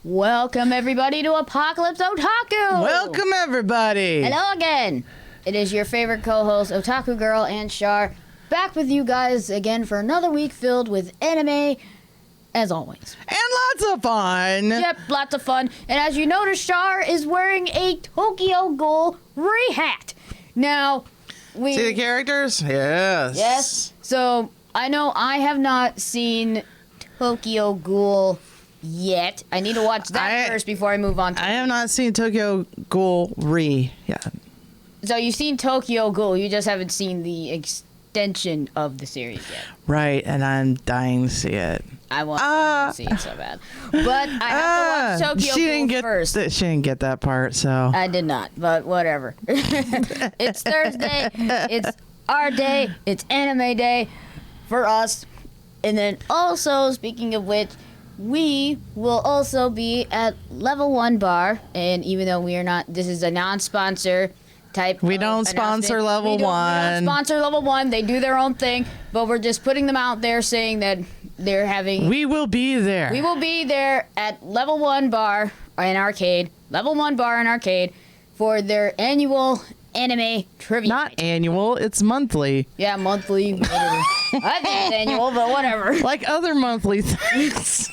Welcome, everybody, to Apocalypse Otaku! Welcome, everybody! Hello again! It is your favorite co-host, Otaku Girl and Char, back with you guys again for another week filled with anime, as always. And lots of fun! Yep, lots of fun. And as you notice, Char is wearing a Tokyo Ghoul hat. Now, we... See the characters? Yes. Yes. So, I know I have not seen Tokyo Ghoul yet. I need to watch that first before I move on to I have not seen Tokyo Ghoul yet. So you've seen Tokyo Ghoul, you just haven't seen the extension of the series yet. Right, and I'm dying to see it. I want to see it so bad. But I have to watch Tokyo Ghoul first. She didn't get that part, so. I did not, but whatever. It's Thursday. It's our day. It's anime day for us. And then also, speaking of which, we will also be at Level 1 Bar, and even though we are not, this is a non-sponsor type. We don't sponsor Level 1. We don't sponsor Level 1. They do their own thing, but we're just putting them out there saying that they're having. We will be there. We will be there at Level 1 Bar and Arcade, Level 1 Bar and Arcade, for their annual anime trivia. Not annual, it's monthly. Yeah, monthly. Whatever. I think it's annual, but whatever. Like other monthly things.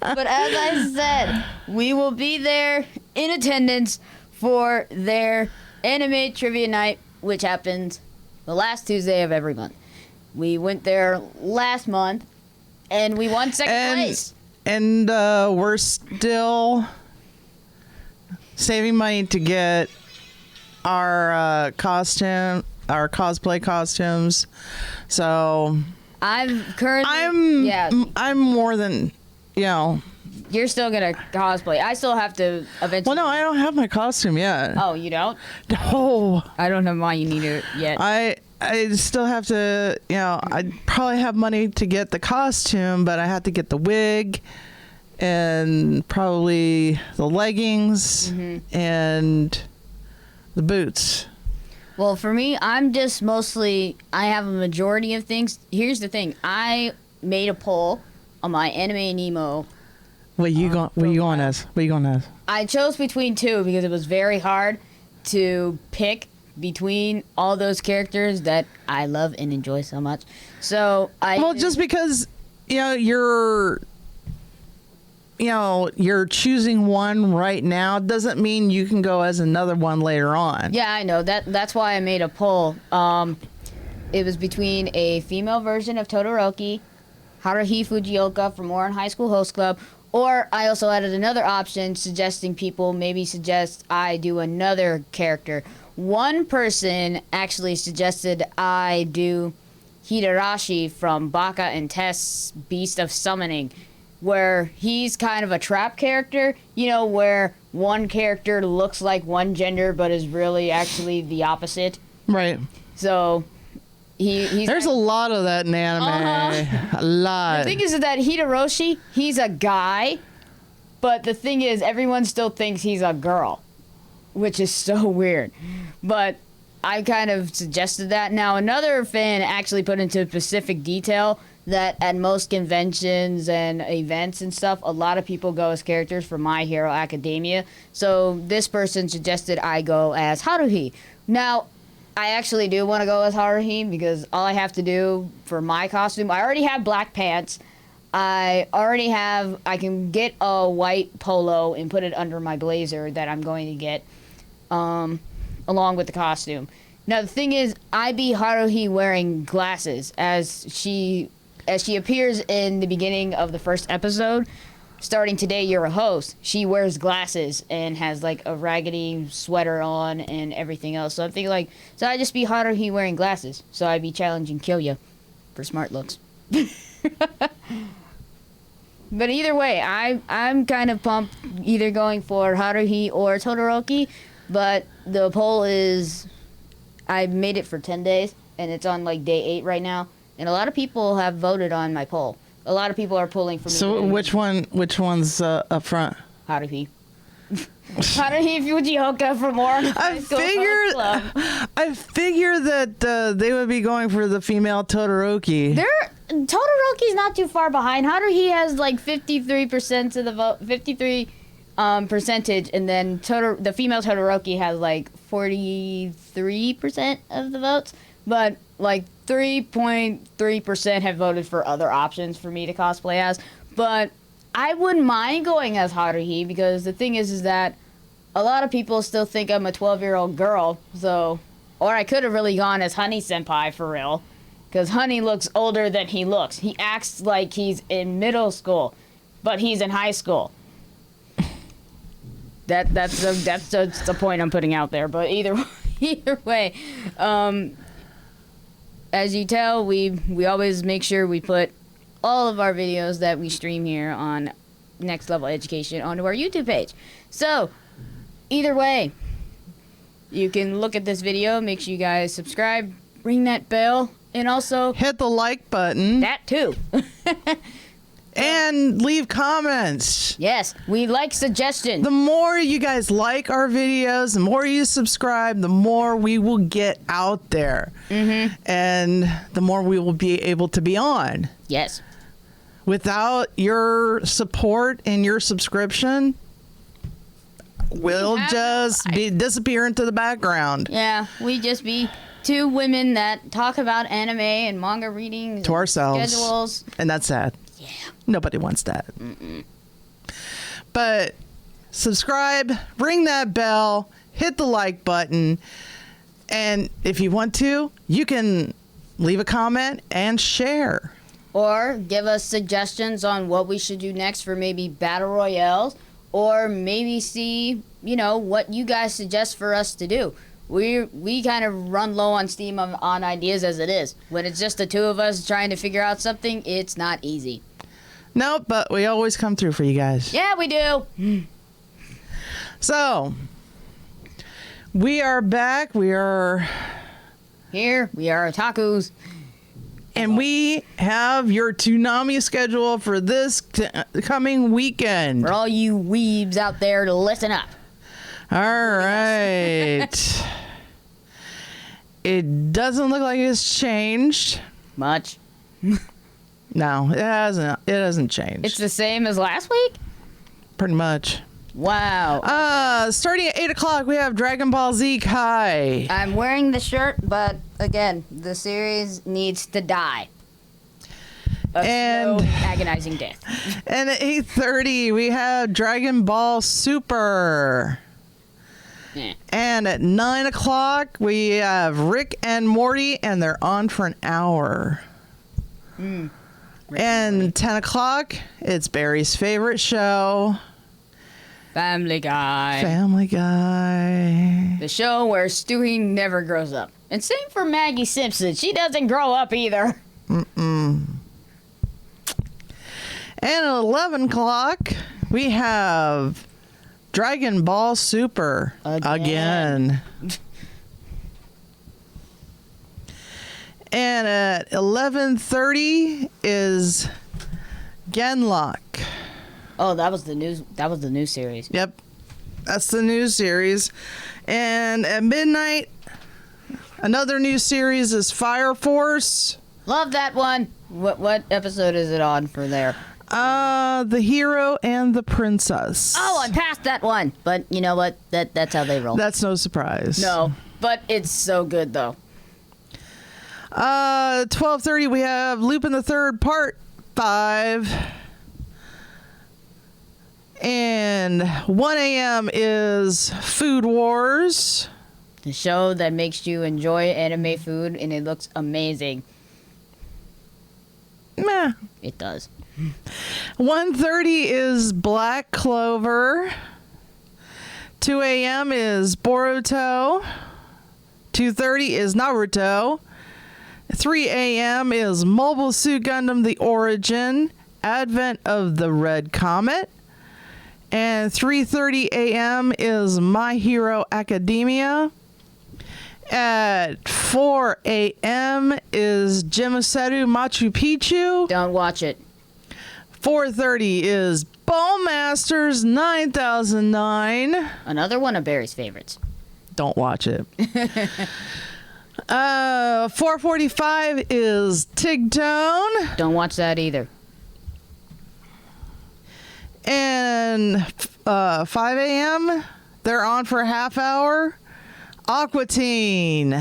But as I said, we will be there in attendance for their anime trivia night, which happens the last Tuesday of every month. We went there last month, and we won second place. And we're still saving money to get our cosplay costumes. So I'm currently I'm more than, you know. You're still gonna cosplay. I still have to eventually. Well, no, I don't have my costume yet. Oh, you don't? No. I don't know why you need it yet. I still have to, you know, I probably have money to get the costume, but I have to get the wig and probably the leggings and the boots. Well, for me, I'm just mostly, I have a majority of things. Here's the thing. I made a poll on my Anime Nemo. What you going as? I chose between two because it was very hard to pick between all those characters that I love and enjoy so much. So just because, you know, you're choosing one right now doesn't mean you can go as another one later on. Yeah, I know. That's why I made a poll. It was between a female version of Todoroki, Haruhi Fujioka from Oran High School Host Club, or I also added another option suggesting people maybe suggest I do another character. One person actually suggested I do Hidarashi from Baka and Test's Beast of Summoning, where he's kind of a trap character, you know, where one character looks like one gender but is really actually the opposite. Right. So there's a lot of that in anime. A lot. The thing is that Hidarashi, he's a guy, but the thing is everyone still thinks he's a girl, which is so weird. But I kind of suggested that. Now, another fan actually put into specific detail that at most conventions and events and stuff, a lot of people go as characters from My Hero Academia. So this person suggested I go as Haruhi. Now, I actually do want to go as Haruhi because all I have to do for my costume, I already have black pants. I can get a white polo and put it under my blazer that I'm going to get along with the costume. Now, the thing is, I be Haruhi wearing glasses as she appears in the beginning of the first episode. Starting today, you're a host. She wears glasses and has like a raggedy sweater on and everything else. So I'm thinking so I just be Haruhi wearing glasses. So I'd be challenging Kyoya for smart looks. But either way, I'm kind of pumped either going for Haruhi or Todoroki. But the poll is, I made it for 10 days and it's on like day 8 right now. And a lot of people have voted on my poll. A lot of people are pulling for me. So which one's up front? Haruhi. Haruhi Fujioka from Oran High School Host Club. I figured that they would be going for the female Todoroki. Todoroki's not too far behind. Haruhi has like 53% of the vote, 53 percentage, and then the female Todoroki has like 43% of the votes, but like 3.3% have voted for other options for me to cosplay as. But I wouldn't mind going as Haruhi, because the thing is that a lot of people still think I'm a 12-year-old girl, so, or I could have really gone as Honey Senpai for real, because Honey looks older than he looks. He acts like he's in middle school, but he's in high school. That's the point I'm putting out there. But either way, as you tell, we always make sure we put all of our videos that we stream here on Next Level Education onto our YouTube page. So either way, you can look at this video. Make sure you guys subscribe, ring that bell, and also hit the like button. That too. And leave comments. Yes, we like suggestions. The more you guys like our videos, the more you subscribe, the more we will get out there. Mm-hmm. And the more we will be able to be on. Yes. Without your support and your subscription, we'll just disappear into the background. Yeah, we just be two women that talk about anime and manga reading to ourselves. Schedules. And that's sad. Yeah. Nobody wants that. Mm-mm. But subscribe, ring that bell, hit the like button, and if you want to, you can leave a comment and share. Or give us suggestions on what we should do next for maybe battle royales, or maybe see, what you guys suggest for us to do. We kind of run low on steam on ideas as it is. When it's just the two of us trying to figure out something, it's not easy. No, but we always come through for you guys. Yeah, we do. So, we are back. We are here. We are otakus. And we have your Toonami schedule for this coming weekend. For all you weebs out there to listen up. All right. It doesn't look like it's changed much. No, it hasn't. It hasn't changed. It's the same as last week? Pretty much. Wow. Starting at 8 o'clock, we have Dragon Ball Z Kai. I'm wearing the shirt, but again, the series needs to die. A slow, agonizing death. And at 8:30, we have Dragon Ball Super. Yeah. And at 9 o'clock, we have Rick and Morty, and they're on for an hour. And 10 o'clock, it's Barry's favorite show. Family Guy. Family Guy. The show where Stewie never grows up. And same for Maggie Simpson. She doesn't grow up either. Mm-mm. And at 11 o'clock, we have Dragon Ball Super again. And at 11:30 is Genlock. Oh, that was the new series. Yep. That's the new series. And at midnight, another new series is Fire Force. Love that one. What episode is it on for there? The Hero and the Princess. Oh, I passed that one. But you know what? That's how they roll. That's no surprise. No, but it's so good though. 12:30 we have Lupin the Third Part 5. And 1 a.m. is Food Wars. The show that makes you enjoy anime food, and it looks amazing. Meh. It does. 1:30 is Black Clover. 2 a.m. is Boruto. 2:30 is Naruto. 3 a.m. is Mobile Suit Gundam The Origin, Advent of the Red Comet. And 3:30 a.m. is My Hero Academia. At 4 a.m. is Jimiseru Machu Picchu. Don't watch it. 4:30 is Bowmasters 9009. Another one of Barry's favorites. Don't watch it. 4:45 is Tigtone. Don't watch that either. And 5 a.m., they're on for a half hour. Aqua Teen.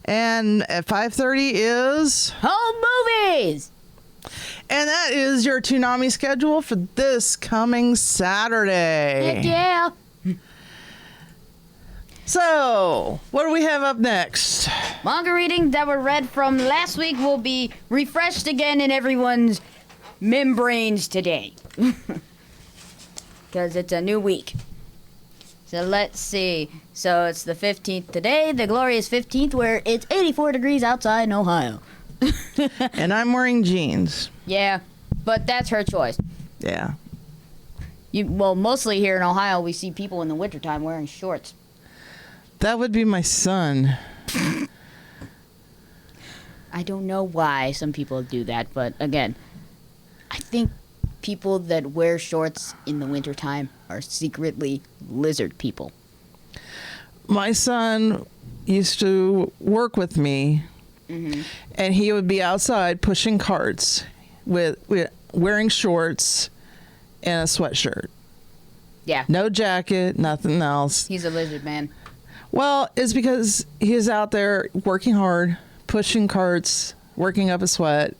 And at 5:30 is Home movies. And that is your Toonami schedule for this coming Saturday. Heck yeah. So, what do we have up next? Manga reading that were read from last week will be refreshed again in everyone's membranes today. Because it's a new week. So let's see. So it's the 15th today, the glorious 15th, where it's 84 degrees outside in Ohio. And I'm wearing jeans. Yeah, but that's her choice. Yeah. Well, mostly here in Ohio, we see people in the wintertime wearing shorts. That would be my son. I don't know why some people do that, but again, I think people that wear shorts in the wintertime are secretly lizard people. My son used to work with me, and he would be outside pushing carts with wearing shorts and a sweatshirt. Yeah. No jacket, nothing else. He's a lizard man. Well, it's because he's out there working hard, pushing carts, working up a sweat.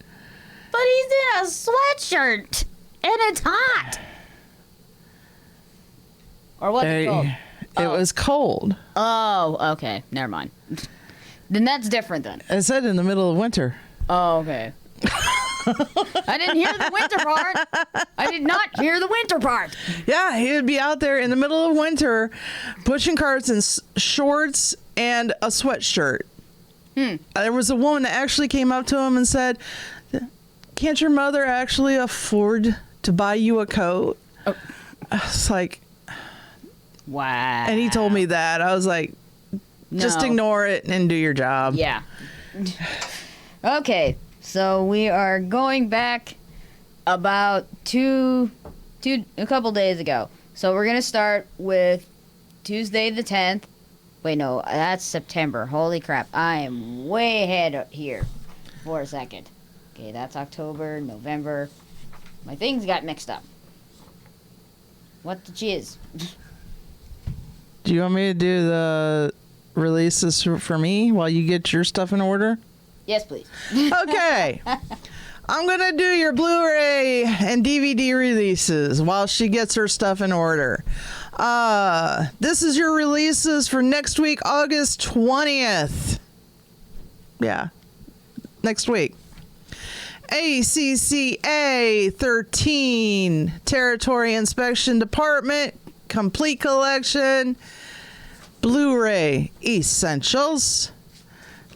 But he's in a sweatshirt, and it's hot. Or what's it called? It was cold. Oh, okay. Never mind. Then that's different then. I said in the middle of winter. Oh, okay. I didn't hear the winter part. I did not hear the winter part. Yeah, he would be out there in the middle of winter pushing carts in shorts and a sweatshirt. There was a woman that actually came up to him and said, "Can't your mother actually afford to buy you a coat?" Oh. I was like, wow. and he told me that. I was like, just No. ignore it and do your job. Yeah. Okay, so we are going back about a couple days ago. So we're gonna start with Tuesday the 10th. Wait, no, that's September. Holy crap, I am way ahead here for a second. Okay, that's October, November. My things got mixed up. What the jizz? Do you want me to do the releases for me while you get your stuff in order? Yes, please. Okay. I'm going to do your Blu-ray and DVD releases while she gets her stuff in order. This is your releases for next week, August 20th. Yeah, next week. ACCA 13, Territory Inspection Department, Complete Collection, Blu-ray Essentials,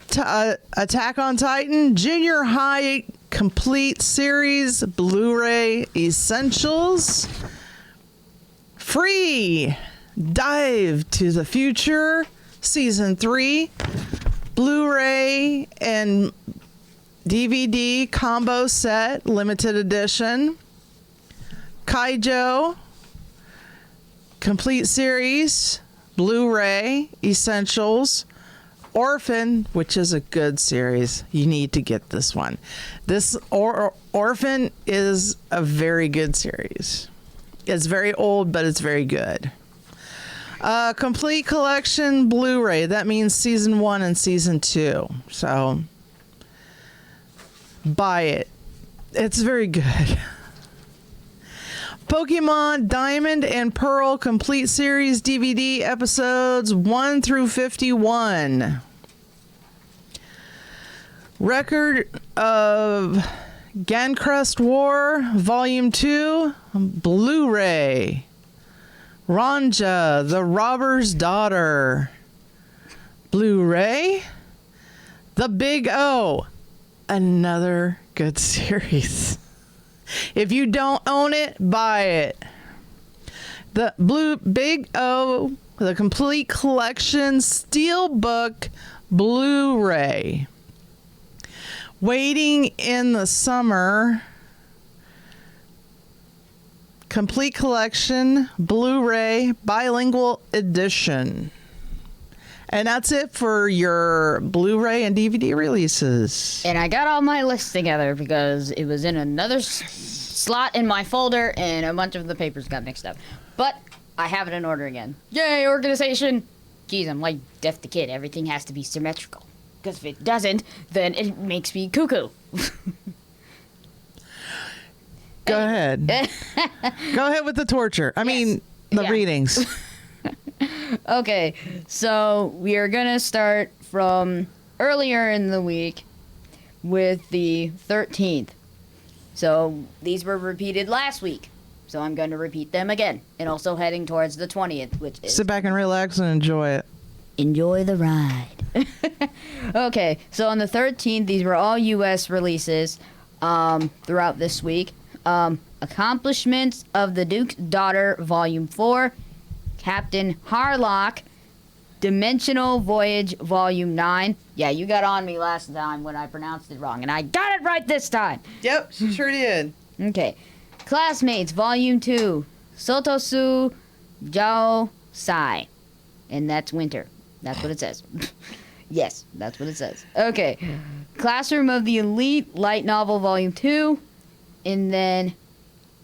Attack on Titan, Junior High Complete Series, Blu-ray Essentials, Free Dive to the Future, Season 3, Blu-ray and DVD combo set, limited edition, Kaijo, complete series, Blu-ray, Essentials, Orphan, which is a good series. You need to get this one. This Orphan is a very good series. It's very old, but it's very good. Complete collection Blu-ray. That means season 1 and season 2. So buy it. It's very good. Pokemon Diamond and Pearl Complete Series DVD episodes 1 through 51. Record of Gancrest War Volume 2 Blu-ray. Ronja, the Robber's Daughter. Blu-ray. The Big O. Another good series. If you don't own it, buy it. The Big O, the Complete Collection Steelbook Blu-ray. Waiting in the Summer Complete Collection Blu-ray Bilingual Edition. And that's it for your Blu-ray and DVD releases. And I got all my lists together because it was in another slot in my folder and a bunch of the papers got mixed up. But I have it in order again. Yay, organization! Geez, I'm like Death the Kid. Everything has to be symmetrical. Because if it doesn't, then it makes me cuckoo. Go ahead. Go ahead with the torture. I mean, the readings. Okay, so we are going to start from earlier in the week with the 13th. So these were repeated last week. So I'm going to repeat them again. And also heading towards the 20th, which is... Sit back and relax and enjoy it. Enjoy the ride. Okay, so on the 13th, these were all U.S. releases throughout this week. Accomplishments of the Duke's Daughter, Volume 4. Captain Harlock, Dimensional Voyage, Volume 9. Yeah, you got on me last time when I pronounced it wrong, and I got it right this time. Yep, she sure did. Okay. Classmates, Volume 2. Sotosu Jao Sai. And that's winter. That's what it says. Yes, that's what it says. Okay. Classroom of the Elite, Light Novel, Volume 2. And then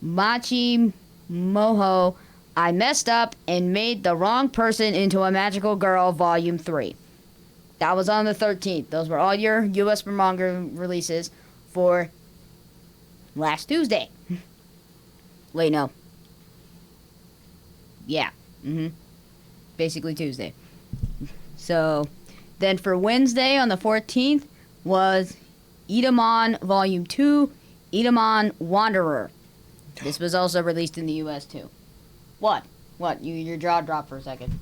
Machi Moho, I Messed Up and Made the Wrong Person into a Magical Girl, Volume 3. That was on the 13th. Those were all your U.S. manga releases for last Tuesday. Wait, no. Yeah. Basically Tuesday. So, then for Wednesday on the 14th was Idamon Volume 2, Idamon Wanderer. This was also released in the U.S. too. What? Your jaw dropped for a second.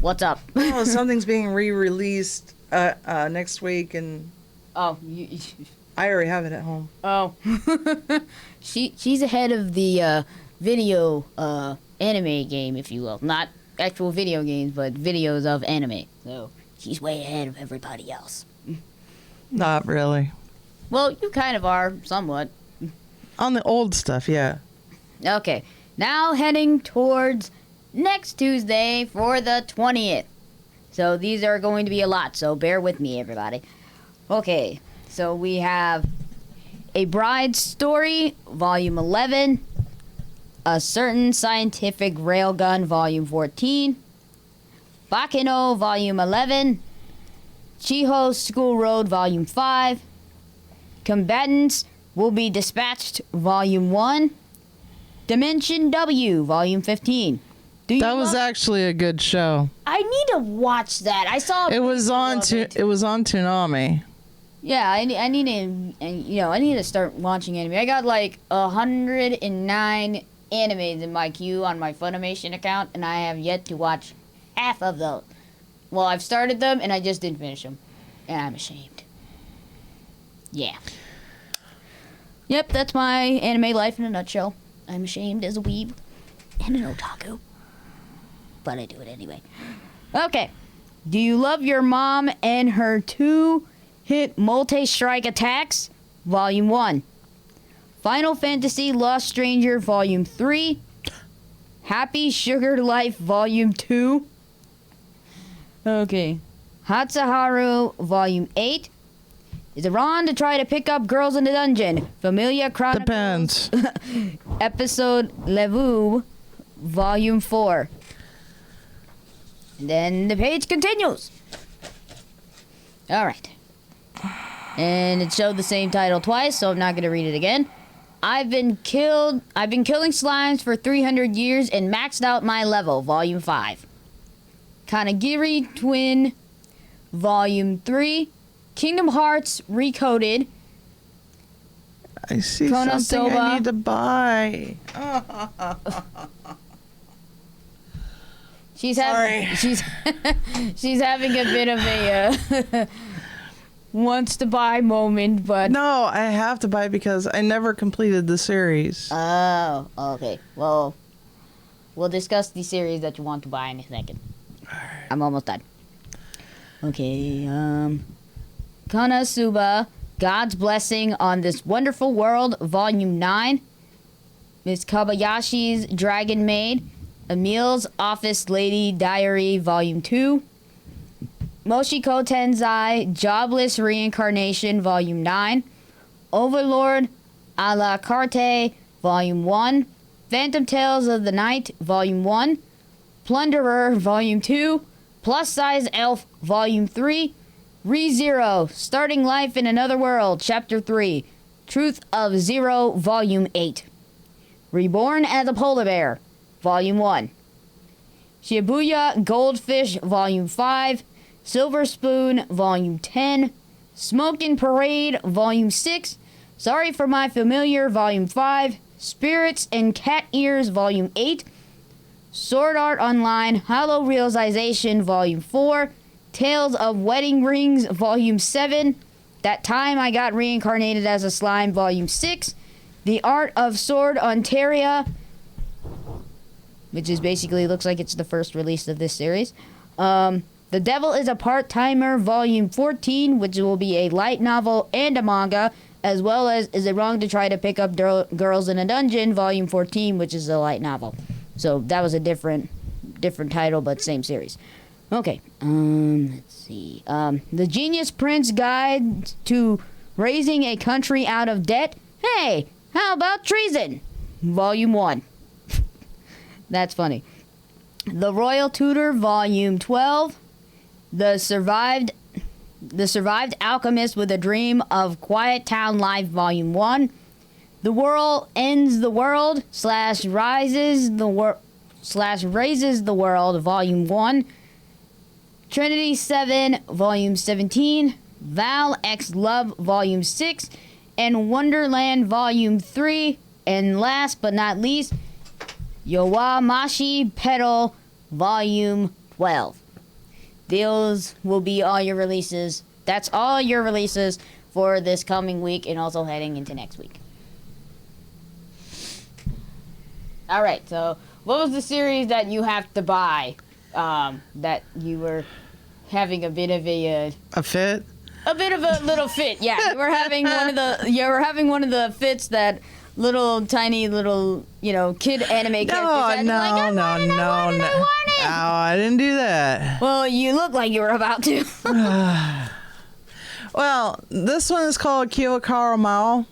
What's up? Oh, something's being re-released next week, and Oh, I already have it at home. oh. She's ahead of the video anime game, if you will. Not actual video games, but videos of anime. So she's way ahead of everybody else. Not really. Well, you kind of are, somewhat. On the old stuff, yeah. Okay, now heading towards next Tuesday for the 20th. So these are going to be a lot, so bear with me, everybody. Okay, so we have A Bride's Story, Volume 11, A Certain Scientific Railgun, Volume 14, Bakeno, Volume 11, Chiho School Road, Volume 5, Combatants Will Be Dispatched, Volume 1, Dimension W, Volume 15. That was actually a good show. I need to watch that. I saw It was on Toonami. Yeah, I need to start watching anime. I got like 109 animes in my queue on my Funimation account, and I have yet to watch half of those. Well, I've started them, and I just didn't finish them, and I'm ashamed. Yeah. Yep, that's my anime life in a nutshell. I'm ashamed as a weeb and an otaku, but I do it anyway. Okay. Do you love your mom and her two-hit multi-strike attacks? Volume 1. Final Fantasy Lost Stranger, Volume 3. Happy Sugar Life, Volume 2. Okay. Hatsuharu, Volume 8. Is it wrong to try to pick up girls in the dungeon? Familia Chronicles. Depends. Episode Levu, Volume 4. And then the page continues. All right. And it showed the same title twice, so I'm not going to read it again. I've been killing slimes for 300 years and maxed out my level, Volume 5. Kanagiri Twin, Volume 3. Kingdom Hearts Recoded. I see Konosuba. something I need to buy. She's Sorry. she's having a bit of a wants to buy moment, but No, I have to buy because I never completed the series. oh, okay. Well, we'll discuss the series that you want to buy in a second. I'm almost done. Okay, Konosuba, God's Blessing on This Wonderful World, Volume 9. Miss Kobayashi's Dragon Maid, Emil's Office Lady Diary, Volume 2. Moshiko Tensei Jobless Reincarnation Volume 9, Overlord a la Carte Volume 1, Phantom Tales of the Night Volume 1, Plunderer Volume 2, Plus Size Elf Volume 3, ReZero Starting Life in Another World Chapter 3, Truth of Zero Volume 8, Reborn as a Polar Bear Volume 1, Shibuya Goldfish Volume 5, Silver Spoon Volume 10, Smokin' Parade Volume 6, Sorry for My Familiar Volume 5, Spirits and Cat Ears Volume 8, Sword Art Online Hollow Realization Volume 4, Tales of Wedding Rings Volume 7, That Time I Got Reincarnated as a Slime Volume 6, The Art of Sword Ontaria, which is basically looks like it's the first release of this series. The Devil is a Part-Timer Volume 14, which will be a light novel and a manga, as well as Is It Wrong to Try to Pick Up Girls in a Dungeon Volume 14, which is a light novel. So that was a different title, but same series. Okay, let's see. The Genius Prince Guide to Raising a Country Out of Debt. Hey, how about treason? Volume 1. That's funny. The Royal Tutor Volume 12. The Survived Alchemist with a Dream of Quiet Town Life Volume 1. The World Ends the World / Raises the World Volume 1. Trinity 7 Volume 17. Val X Love Volume 6. And Wonderland Volume 3. And last but not least, Yowamashi Pedal Volume 12. Those will be all your releases. That's all your releases for this coming week and also heading into next week. All right, so what was the series that you have to buy that you were having a bit of a fit? A bit of a little fit, yeah. You were having one of the fits that tiny little, kid anime characters. No, I didn't do that. Well, you look like you were about to. Well, this one is called Kyokaro Mao.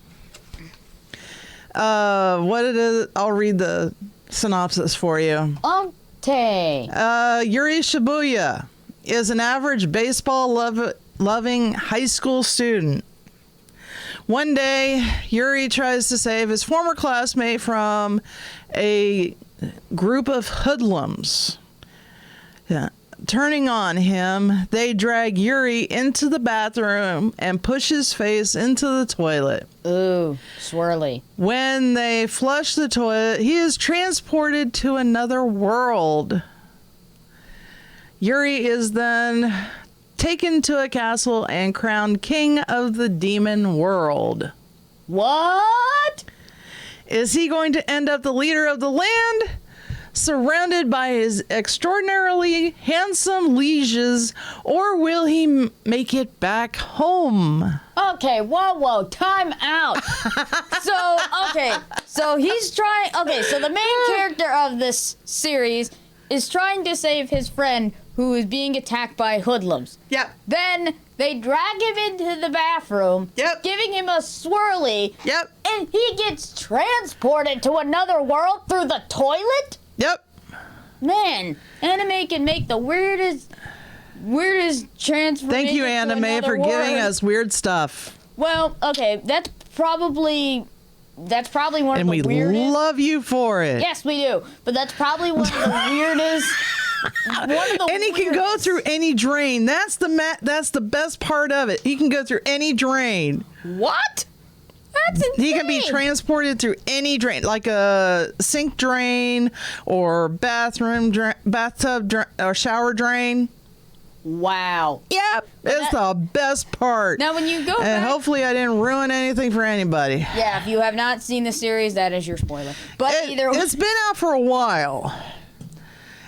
What it is, I'll read the synopsis for you. Okay. Yuri Shibuya is an average baseball-loving high school student. One day, Yuri tries to save his former classmate from a group of hoodlums. Yeah. Turning on him, they drag Yuri into the bathroom and push his face into the toilet. Ooh, swirly. When they flush the toilet, he is transported to another world. Yuri is then taken to a castle and crowned king of the demon world. What? Is he going to end up the leader of the land, surrounded by his extraordinarily handsome lieges, or will he make it back home? Okay, whoa, time out. So he's trying, so the main character of this series is trying to save his friend who is being attacked by hoodlums. Yep. Then they drag him into the bathroom, giving him a swirly, and he gets transported to another world through the toilet? Yep. Man, anime can make the weirdest transformation. Thank you, anime, for giving us weird stuff. Well, okay, that's probably one of the weirdest. And we love you for it. Yes, we do. But that's probably one of the weirdest. And he can go through any drain. That's the best part of it. He can go through any drain. What? That's insane. He can be transported through any drain, like a sink drain or bathtub or shower drain. Wow. Yep. It's the best part. Now, when you go and back, hopefully I didn't ruin anything for anybody. Yeah, if you have not seen the series, that is your spoiler. But it's been out for a while.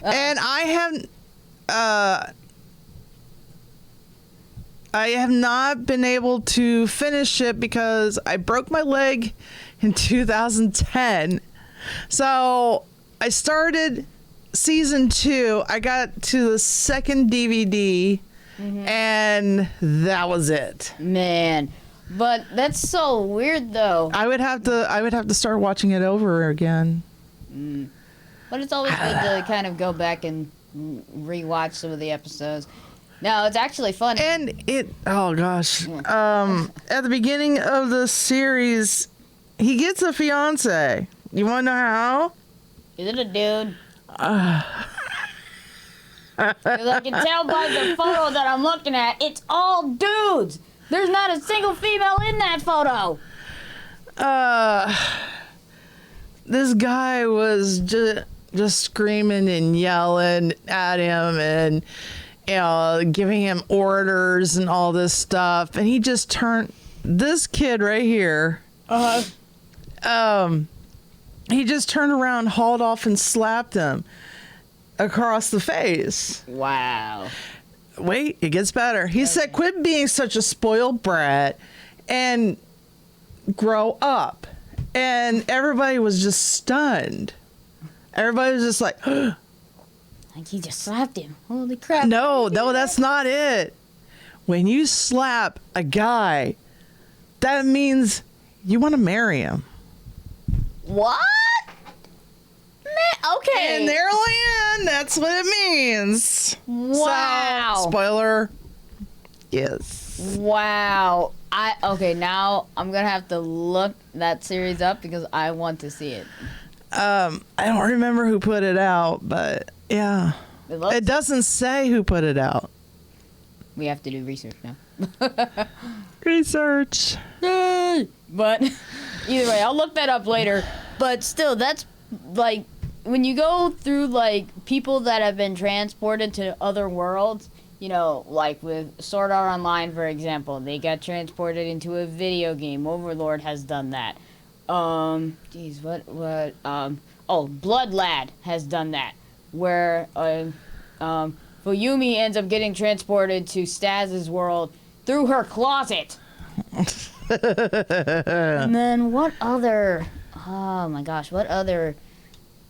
And I have not been able to finish it because I broke my leg in 2010. So I started season 2. I got to the second DVD and that was it. Man. But that's so weird, though. I would have to start watching it over again. But it's always good to kind of go back and rewatch some of the episodes. No, it's actually fun. And oh gosh, at the beginning of the series, he gets a fiance. You want to know how? Is it a dude? 'Cause I can tell by the photo that I'm looking at, it's all dudes. There's not a single female in that photo. This guy was just screaming and yelling at him and, you know, giving him orders and all this stuff. And he just turned, this kid right here, he just turned around, hauled off, and slapped him across the face. Wow. Wait, it gets better. He said, quit being such a spoiled brat and grow up. And everybody was just stunned. Everybody was just like, Like he just slapped him. Holy crap. no, that's not it. When you slap a guy, that means you want to marry him. What? Man, okay. In their land, that's what it means. Wow. So, spoiler. Yes. Wow. Okay, now I'm gonna have to look that series up because I want to see it. I don't remember who put it out, but yeah. It doesn't say who put it out. We have to do research now. Research. Yay! But either way, I'll look that up later. But still, that's like when you go through like people that have been transported to other worlds, you know, like with Sword Art Online, for example, they got transported into a video game. Overlord has done that. Blood Lad has done that, where Fuyumi ends up getting transported to Staz's world through her closet. And then what other? Oh my gosh, what other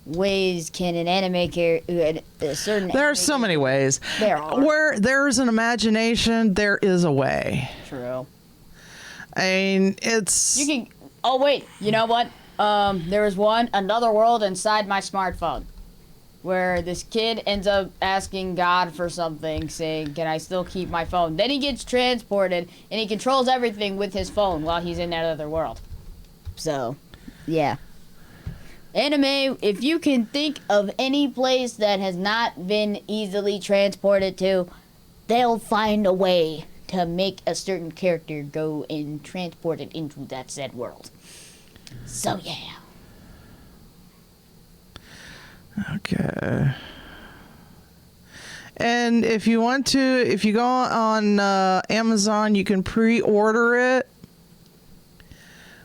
ways can an anime character, There are so many ways. There are. Where there's an imagination, there is a way. True. I mean, it's... You can... Oh, wait. You know what? There was another world inside my smartphone where this kid ends up asking God for something, saying, can I still keep my phone? Then he gets transported, and he controls everything with his phone while he's in that other world. So, yeah. Anime, if you can think of any place that has not been easily transported to, they'll find a way to make a certain character go and transport it into that said world. So, yeah. Okay. And if you want to, if you go on Amazon, you can pre-order it,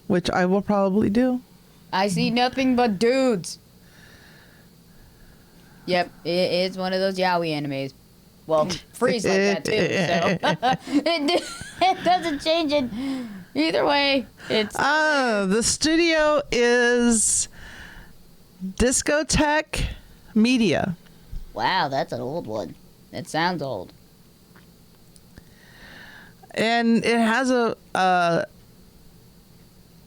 which I will probably do. I see nothing but dudes. Yep, it is one of those yaoi animes. Well, Freeze like that too, so it doesn't change it. Either way, it's... The studio is Discotheque Media. Wow, that's an old one. It sounds old. And it has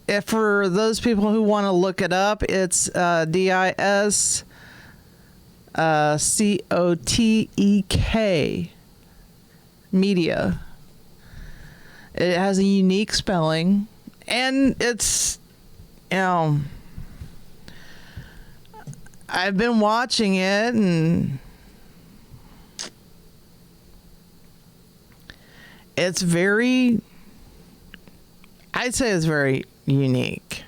if for those people who want to look it up, it's DISCOTEK Media. It has a unique spelling, and it's, you know, I've been watching it, and it's very, I'd say it's very unique.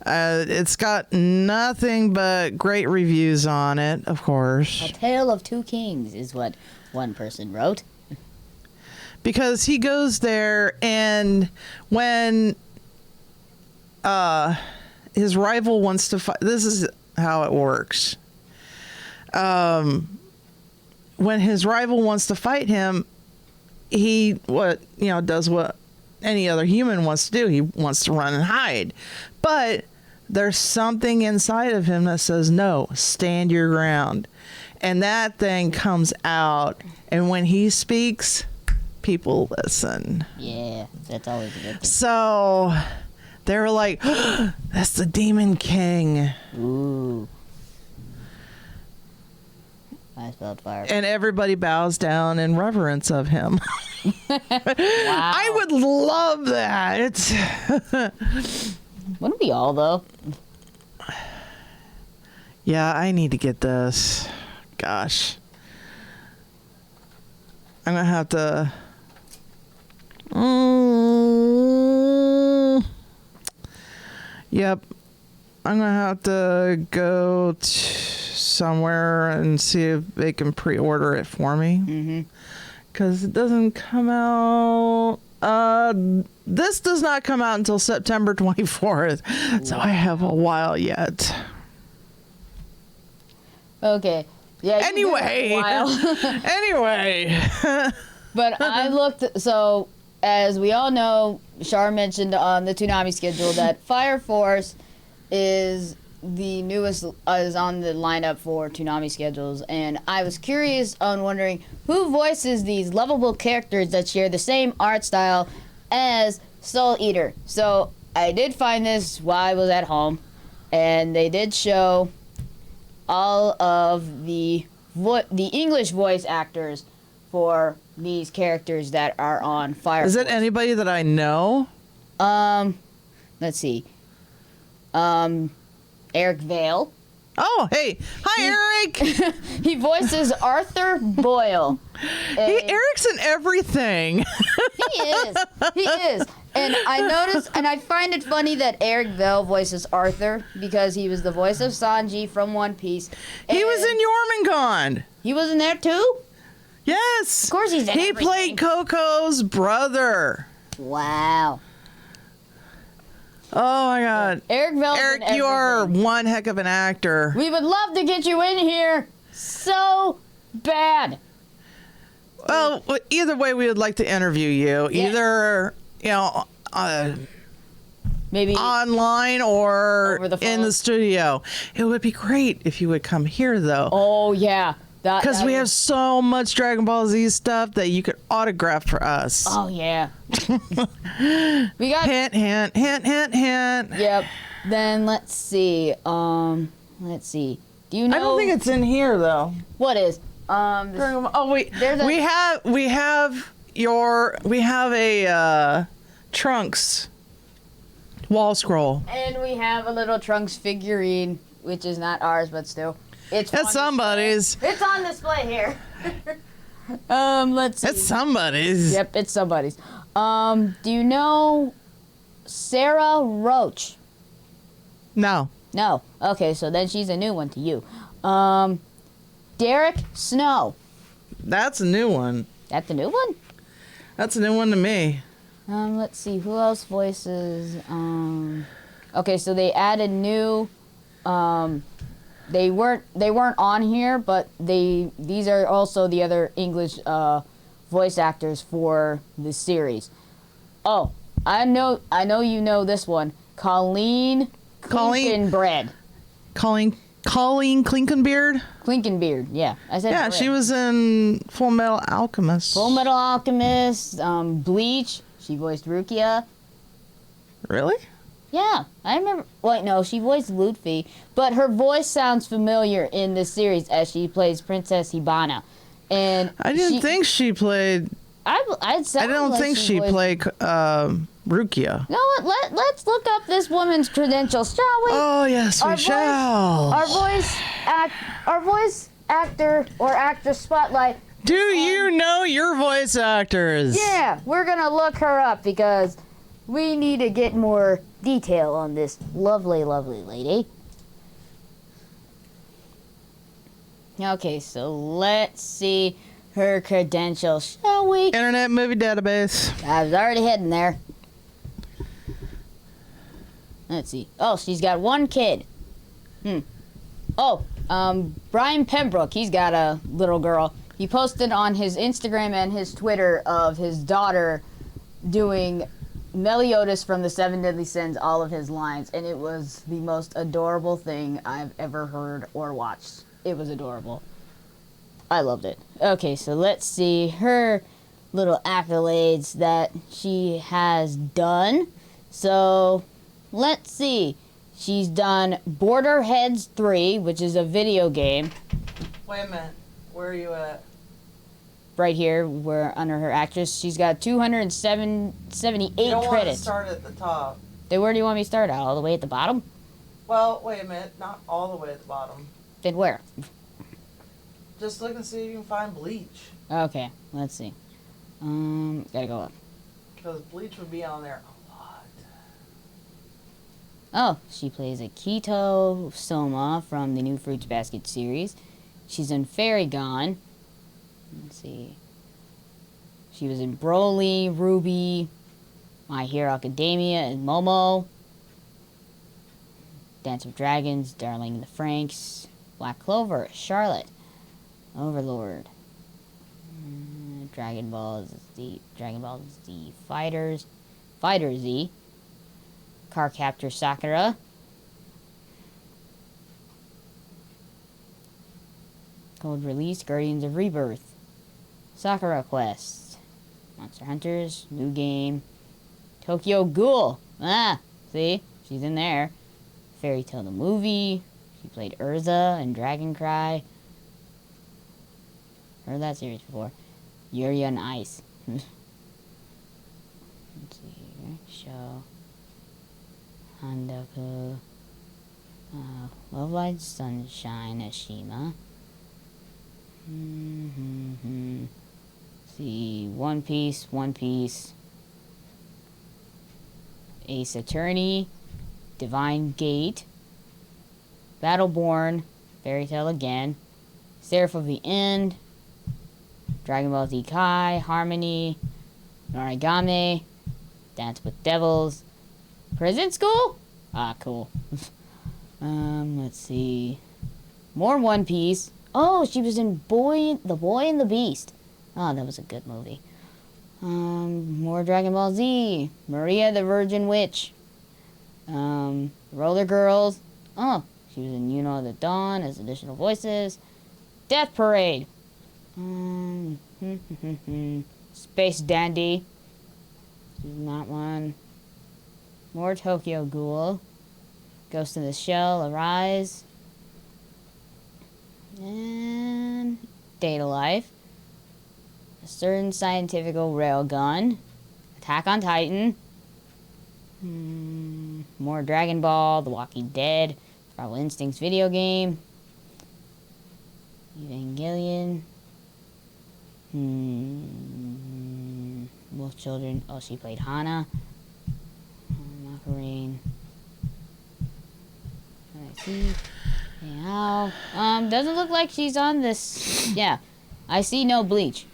It's got nothing but great reviews on it, of course. A Tale of Two Kings is what one person wrote. Because he goes there, and when his rival wants to fight, this is how it works. When his rival wants to fight him, he does what any other human wants to do. He wants to run and hide. But there's something inside of him that says, no, stand your ground. And that thing comes out, and when he speaks, people listen. Yeah, that's always a good thing. So they were like, that's the Demon King. Ooh. I spelled fire. And everybody bows down in reverence of him. Wow. I would love that. It's Wouldn't we all, though? yeah, I need to get this. Gosh. I'm going to have to... Yep. I'm going to have to go somewhere and see if they can pre-order it for me. Mm-hmm. Because it doesn't come out... this does not come out until September 24th. So I have a while yet. Okay. Yeah. Anyway. Anyway. But I looked, so as we all know, Shar mentioned on the Toonami schedule that Fire Force is the newest, is on the lineup for Toonami schedules, and I was curious on wondering who voices these lovable characters that share the same art style as Soul Eater. So I did find this while I was at home, and they did show all of the English voice actors for these characters that are on Fire Force. Is it anybody that I know? Let's see. Eric Vale. Oh, hey. Hi, Eric. He voices Arthur Boyle. Eric's in everything. He is. He is. And I noticed, and I find it funny that Eric Vale voices Arthur because he was the voice of Sanji from One Piece. He was in Jormungand. He was in there too? Yes. Of course he's in He everything. played Coco's brother. Wow. Oh, my God. Eric Vale. Eric, you are one heck of an actor. We would love to get you in here so bad. Well, either way, we would like to interview you. Yeah. Either, Maybe online or over the phone. in the studio. It would be great if you would come here, though. Oh, yeah. Because we have so much Dragon Ball Z stuff that you could autograph for us. Oh, yeah. We got... Hint, hint, hint, hint, hint. Yep. Then let's see. Let's see. Do you know... I don't think it's in here, though. What is? Oh, wait. There's a- We have a Trunks wall scroll. And we have a little Trunks figurine, which is not ours, but still. It's That's somebody's. It's on display here. Let's see. That's somebody's. Yep, it's somebody's. Do you know Sarah Roach? No. No. Okay, so then she's a new one to you. Derek Snow. That's a new one. That's a new one? That's a new one to me. Let's see, who else voices? Okay, so they added new. They weren't on here, but these are also the other English voice actors for the series. Oh, I know you know this one. Colleen Clinkenbeard. Colleen Clinkenbeard? Clinkenbeard, yeah. I said Yeah, Bread. she was in Full Metal Alchemist. Full Metal Alchemist, Bleach. She voiced Rukia. Really? Yeah, I remember. Wait, no, she voiced Luffy, but her voice sounds familiar in this series as she plays Princess Hibana. And I didn't think she played. I don't think she played Rukia. No, let's look up this woman's credentials, shall we? Oh yes, we shall. Our voice actor or actress spotlight. Do you know your voice actors? Yeah, we're gonna look her up because we need to get more detail on this lovely, lovely lady. Okay, so let's see her credentials, shall we? Internet Movie Database. I was already heading there. Let's see. Oh, she's got one kid. Oh, Brian Pembroke, he's got a little girl. He posted on his Instagram and his Twitter of his daughter doing Meliodas from the Seven Deadly Sins, all of his lines, and it was the most adorable thing I've ever heard or watched. It was adorable. I loved it. Okay, so let's see her little accolades that she has done. So, let's see. She's done Borderheads 3, which is a video game. Wait a minute. Where are you at? Right here, where under her actress, she's got 278 You don't want to credits. start at the top. Then where do you want me to start? All the way at the bottom? Well, wait a minute. Not all the way at the bottom. Then where? Just look and see if you can find Bleach. Okay, let's see. Gotta go up. Because Bleach would be on there a lot. Oh, she plays Akito Soma from the New Fruits Basket series. She's in Fairy Gone. Let's see. She was in Broly, Ruby, My Hero Academia, and Momo. Dance of Dragons, Darling in the Franxx, Black Clover, Charlotte, Overlord, Dragon Ball Z Fighters, Fighter Z, Cardcaptor Sakura, Gold Release, Guardians of Rebirth, Sakura Quest, Monster Hunters, New Game, Tokyo Ghoul. Ah, see? She's in there. Fairy Tail the movie. She played Urza in Dragon Cry. Heard that series before. Yuri on Ice. Let's see here. Show. Handoku. Love Light Sunshine Ashima. See, One Piece. Ace Attorney, Divine Gate, Battleborn, Fairy Tail again, Seraph of the End, Dragon Ball Z Kai, Harmony, Noragami, Dance with Devils, Prison School? Ah, cool. Let's see. More One Piece. Oh, she was in The Boy and the Beast. Oh, that was a good movie. More Dragon Ball Z. Maria the Virgin Witch. Roller Girls. Oh, she was in You Know the Dawn as additional voices. Death Parade. Space Dandy. She's in that one. More Tokyo Ghoul. Ghost in the Shell. Arise. And Data Life. A Certain Scientifical Railgun. Attack on Titan. More Dragon Ball. The Walking Dead. Survival Instincts video game. Evangelion. Wolf Children. Oh, she played Hana. Macarene. I see. Meow. Doesn't look like she's on this. Yeah. I see no Bleach.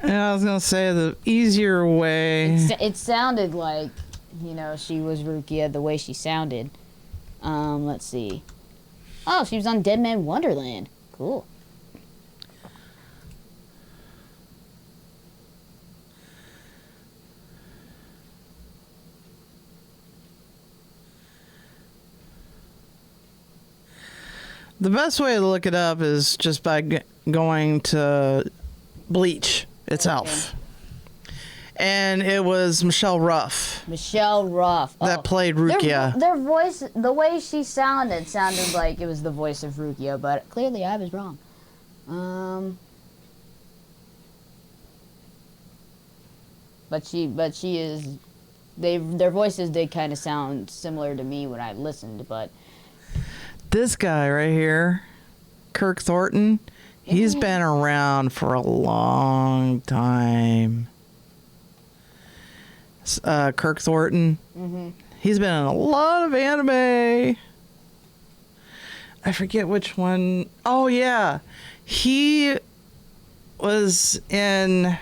And I was going to say the easier way. It sounded like, she was Rukia the way she sounded. Let's see. Oh, she was on Dead Man Wonderland. Cool. The best way to look it up is just by going to Bleach itself. Okay. And it was Michelle Ruff. That played Rukia. Their voice, the way she sounded like it was the voice of Rukia, but clearly I was wrong. But she is. Their voices did kind of sound similar to me when I listened, but. This guy right here, Kirk Thornton, he's been around for a long time. Kirk Thornton, he's been in a lot of anime. I forget which one. Oh, yeah. He was in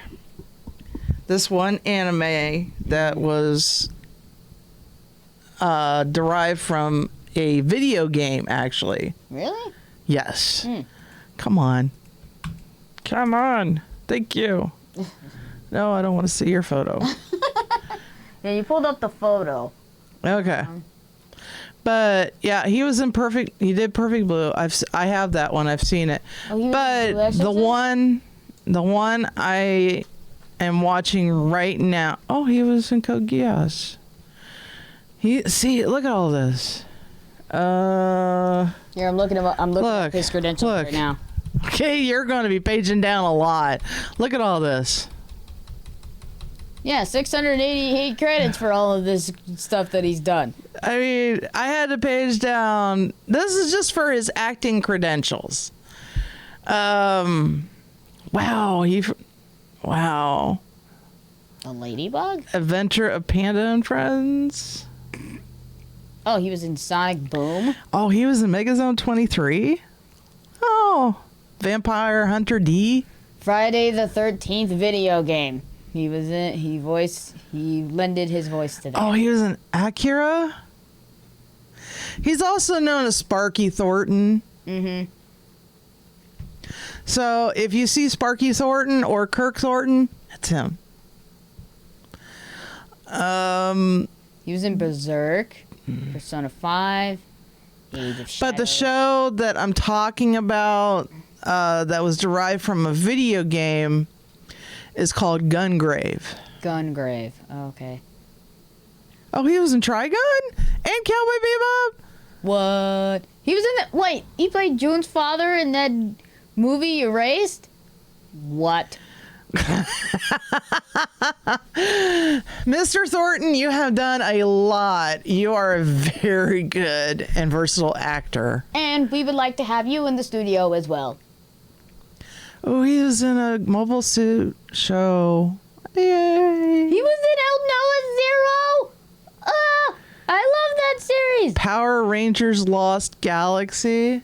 this one anime that was derived from a video game, actually. Really? Yes. Come on. Thank you. No, I don't want to see your photo. Yeah, you pulled up the photo. Okay. But yeah, he was in Perfect. He did Perfect Blue. I have that one. I've seen it. Oh, he was in Blue But Exorcist? the one I am watching right now. Oh, he was in Code Geass. Look at all this. Here, I'm looking up his credentials right now. Okay, you're going to be paging down a lot. Look at all this. Yeah, 688 credits for all of this stuff that he's done. I mean, I had to page down. This is just for his acting credentials. Wow. Wow. A ladybug? Adventure of Panda and Friends. Oh, he was in Sonic Boom. Oh, he was in Megazone 23. Oh, Vampire Hunter D. Friday the 13th video game. He was in. He lended his voice to that. Oh, he was in Akira. He's also known as Sparky Thornton. Mm-hmm. So if you see Sparky Thornton or Kirk Thornton, that's him. He was in Berserk, Persona 5, Age of Shadows. But the show that I'm talking about that was derived from a video game is called Gungrave. Gungrave. Okay. Oh, he was in Trigun and Cowboy Bebop. What? He was in that. Wait, he played June's father in that movie Erased? What? Mr. Thornton, you have done a lot. You are a very good and versatile actor. And we would like to have you in the studio as well. Oh, he was in a Mobile Suit show. Yay. He was in El Noah Zero. I love that series. Power Rangers Lost Galaxy.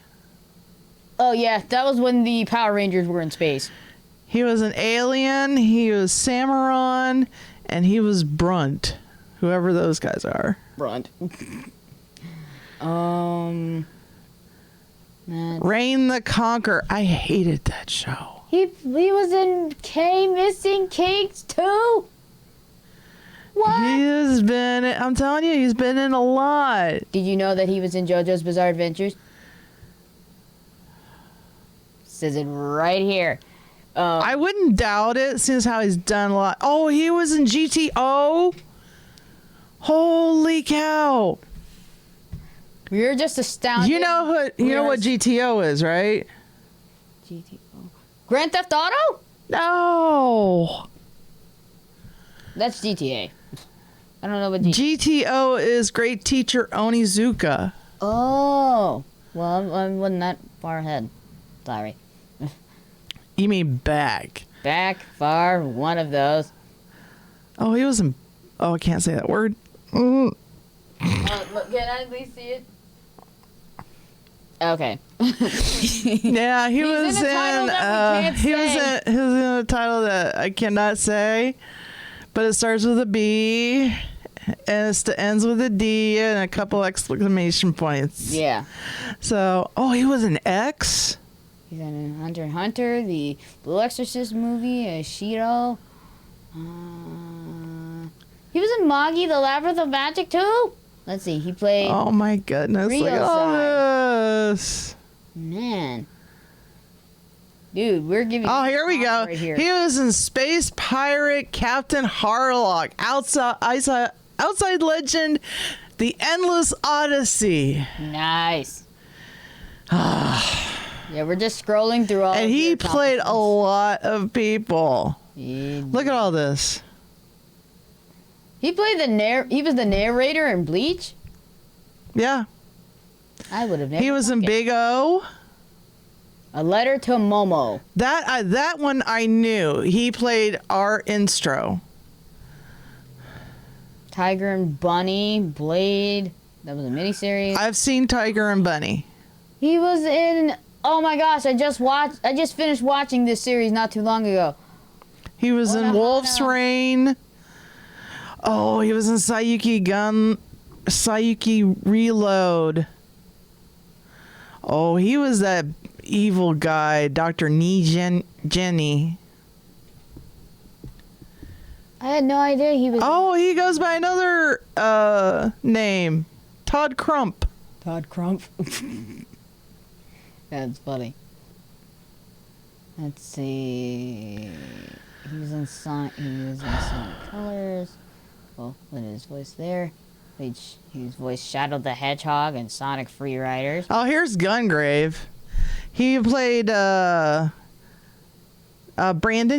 Oh yeah, that was when the Power Rangers were in space. He was an alien. He was Sammaron, and he was Brunt. Whoever those guys are. Brunt. Reign the Conqueror. I hated that show. He was in K Missing Cakes too. What? I'm telling you, he's been in a lot. Did you know that he was in JoJo's Bizarre Adventures? Says it right here. I wouldn't doubt it, since how he's done a lot. Oh, he was in GTO. Holy cow! We're just astounded. You know what GTO is, right? GTO. Grand Theft Auto? No. That's GTA. I don't know what GTO is Great Teacher Onizuka. Oh. Well, I wasn't that far ahead. Sorry. You mean back? Back, far, one of those. Oh, he was in... Oh, I can't say that word. Look, can I at least see it? Okay. Yeah, he was in a title that I cannot say, but it starts with a B and it ends with a D and a couple exclamation points. Yeah. So, he was an X. He's in Hunter x Hunter, the Blue Exorcist movie, Shiro. He was in Magi, the Labyrinth of Magic too. Let's see, he played. Oh my goodness! Real Look at all this. Man. Dude, we're giving. Oh, here we go. Right here. He was in Space Pirate Captain Harlock, Outside Legend, The Endless Odyssey. Nice. Yeah, we're just scrolling through all. And he played a lot of people. Look at all this. He played He was the narrator in Bleach. Yeah. I would have never. He was in Big O. A Letter to Momo. That one I knew. He played our Instro. Tiger and Bunny, Blade. That was a miniseries. I've seen Tiger and Bunny. He was in. Oh my gosh! I just finished watching this series not too long ago. He was in Wolf's Rain. Oh, he was in Sayuki Reload. Oh, he was that evil guy, Dr. Jenny. I had no idea he was. Oh, he goes by another name, Todd Crump. Todd Crump. That's funny. Let's see. He was in Sonic Colors. Well, look at his voice there. His voice Shadow the Hedgehog and Sonic Free Riders. Oh, here's Gungrave. He played Brandon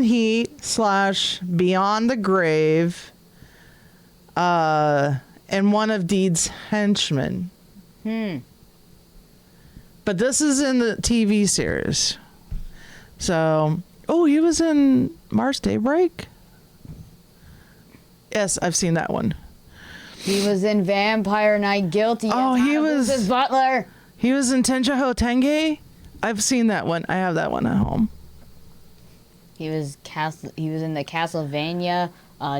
Heat / Beyond the Grave, and one of Deed's henchmen. But this is in the TV series. So, he was in Mars Daybreak? Yes, I've seen that one. He was in Vampire Night Guilty. He was his butler. He was in Tenjo Tenge. I've seen that one. I have that one at home. He was in the Castlevania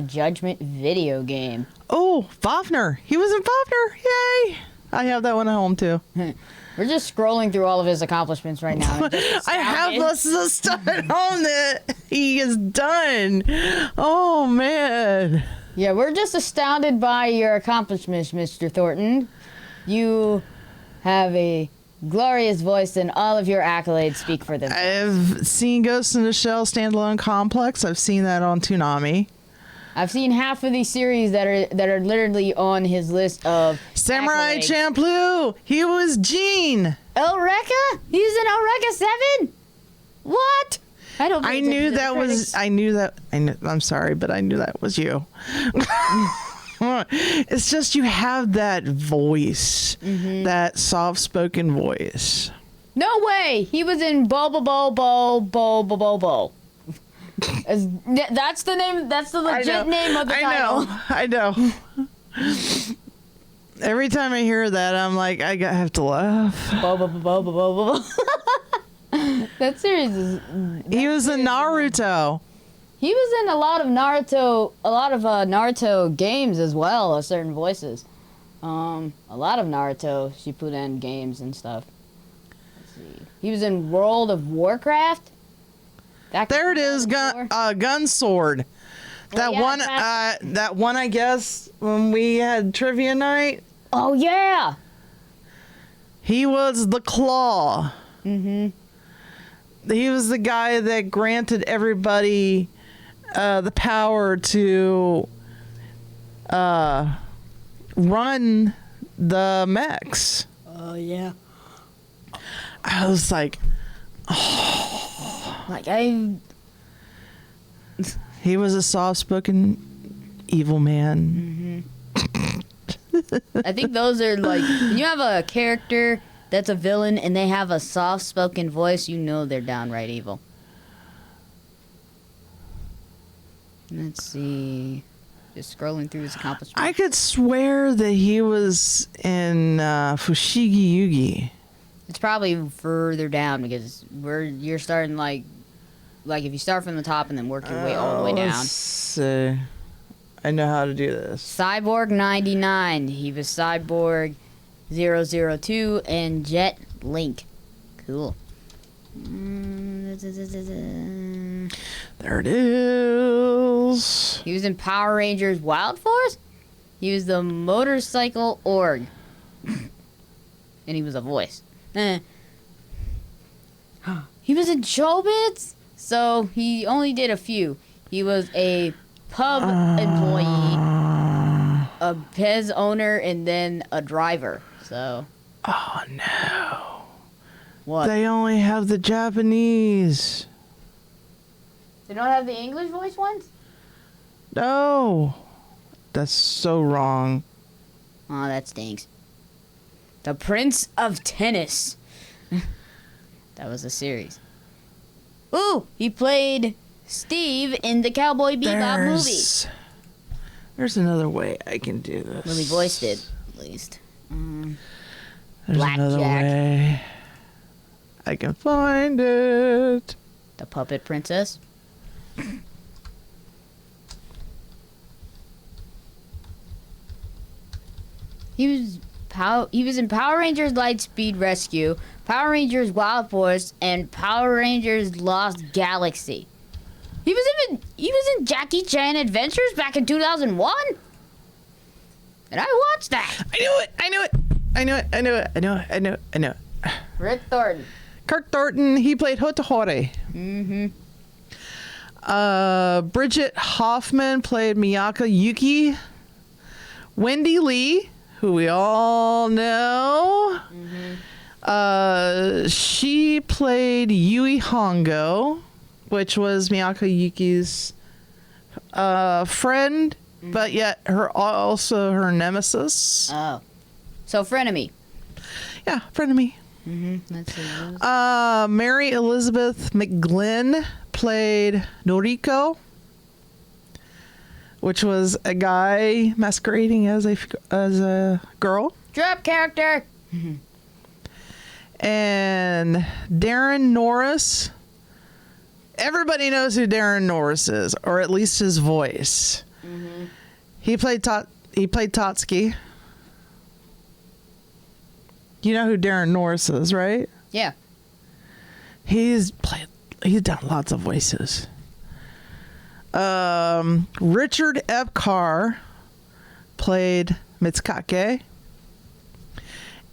Judgment video game. Oh, Fafner. He was in Fafner. Yay! I have that one at home too. We're just scrolling through all of his accomplishments right now. I have lots of stuff at home that he has done. Oh man. Yeah, we're just astounded by your accomplishments, Mr. Thornton. You have a glorious voice, and all of your accolades speak for themselves. I've seen Ghost in the Shell Standalone Complex. I've seen that on Toonami. I've seen half of these series that are literally on his list of Samurai accolades. Champloo. He was Gene. Eureka? He's in Eureka 7? What? I knew that was. I'm sorry, but I knew that was you. It's just you have that voice, that soft-spoken voice. No way! He was in Bo. That's the name. That's the legit name of the title. I know. Every time I hear that, I'm like, I have to laugh. Bo. That series is. He was in Naruto. He was in a lot of Naruto games as well as certain voices. A lot of Naruto Shippuden games and stuff. Let's see. He was in World of Warcraft. There it is, Gun Sword. That one, I guess, when we had trivia night. Oh yeah. He was the Claw. He was the guy that granted everybody the power to run the mechs. Oh yeah. I was like, he was a soft-spoken evil man. I think those are like, when you have a character that's a villain and they have a soft-spoken voice, you know they're downright evil. Let's see. Just scrolling through his accomplishments. I could swear that he was in Fushigi Yugi. It's probably further down because you're starting like if you start from the top and then work your way all the way down. Let's see. I know how to do this. Cyborg 99. He was Cyborg 002 and Jet Link. Cool. There it is. He was in Power Rangers Wild Force. He was the Motorcycle Org. And he was a voice. He was in Chobits. So he only did a few. He was a pub employee, a Pez owner, and then a driver. So. Oh no. What? They only have the Japanese. They don't have the English voice ones? No. That's so wrong. Oh, that stinks. The Prince of Tennis. That was a series. Ooh, he played Steve in the Cowboy Bebop movie. There's another way I can do this. Well, he voiced it, at least. There's another way. I can find it. The Puppet Princess. He was in Power Rangers Lightspeed Rescue, Power Rangers Wild Force, and Power Rangers Lost Galaxy. He was in Jackie Chan Adventures back in 2001. And I watched that. I knew it. I know. Rick Thornton. Kirk Thornton, he played Hotohore. Mm-hmm. Bridget Hoffman played Miyako Yuki. Wendy Lee, who we all know. She played Yui Hongo, which was Miyako Yuki's friend, but yet also her nemesis. Oh. So, frenemy. Yeah, frenemy. Let's see. Mary Elizabeth McGlynn played Noriko, which was a guy masquerading as a girl. Drop character. And Darren Norris. Everybody knows who Darren Norris is, or at least his voice. He played Tatsuki. You know who Darren Norris is, right? Yeah. He's done lots of voices. Richard F. Carr played Mitsukake.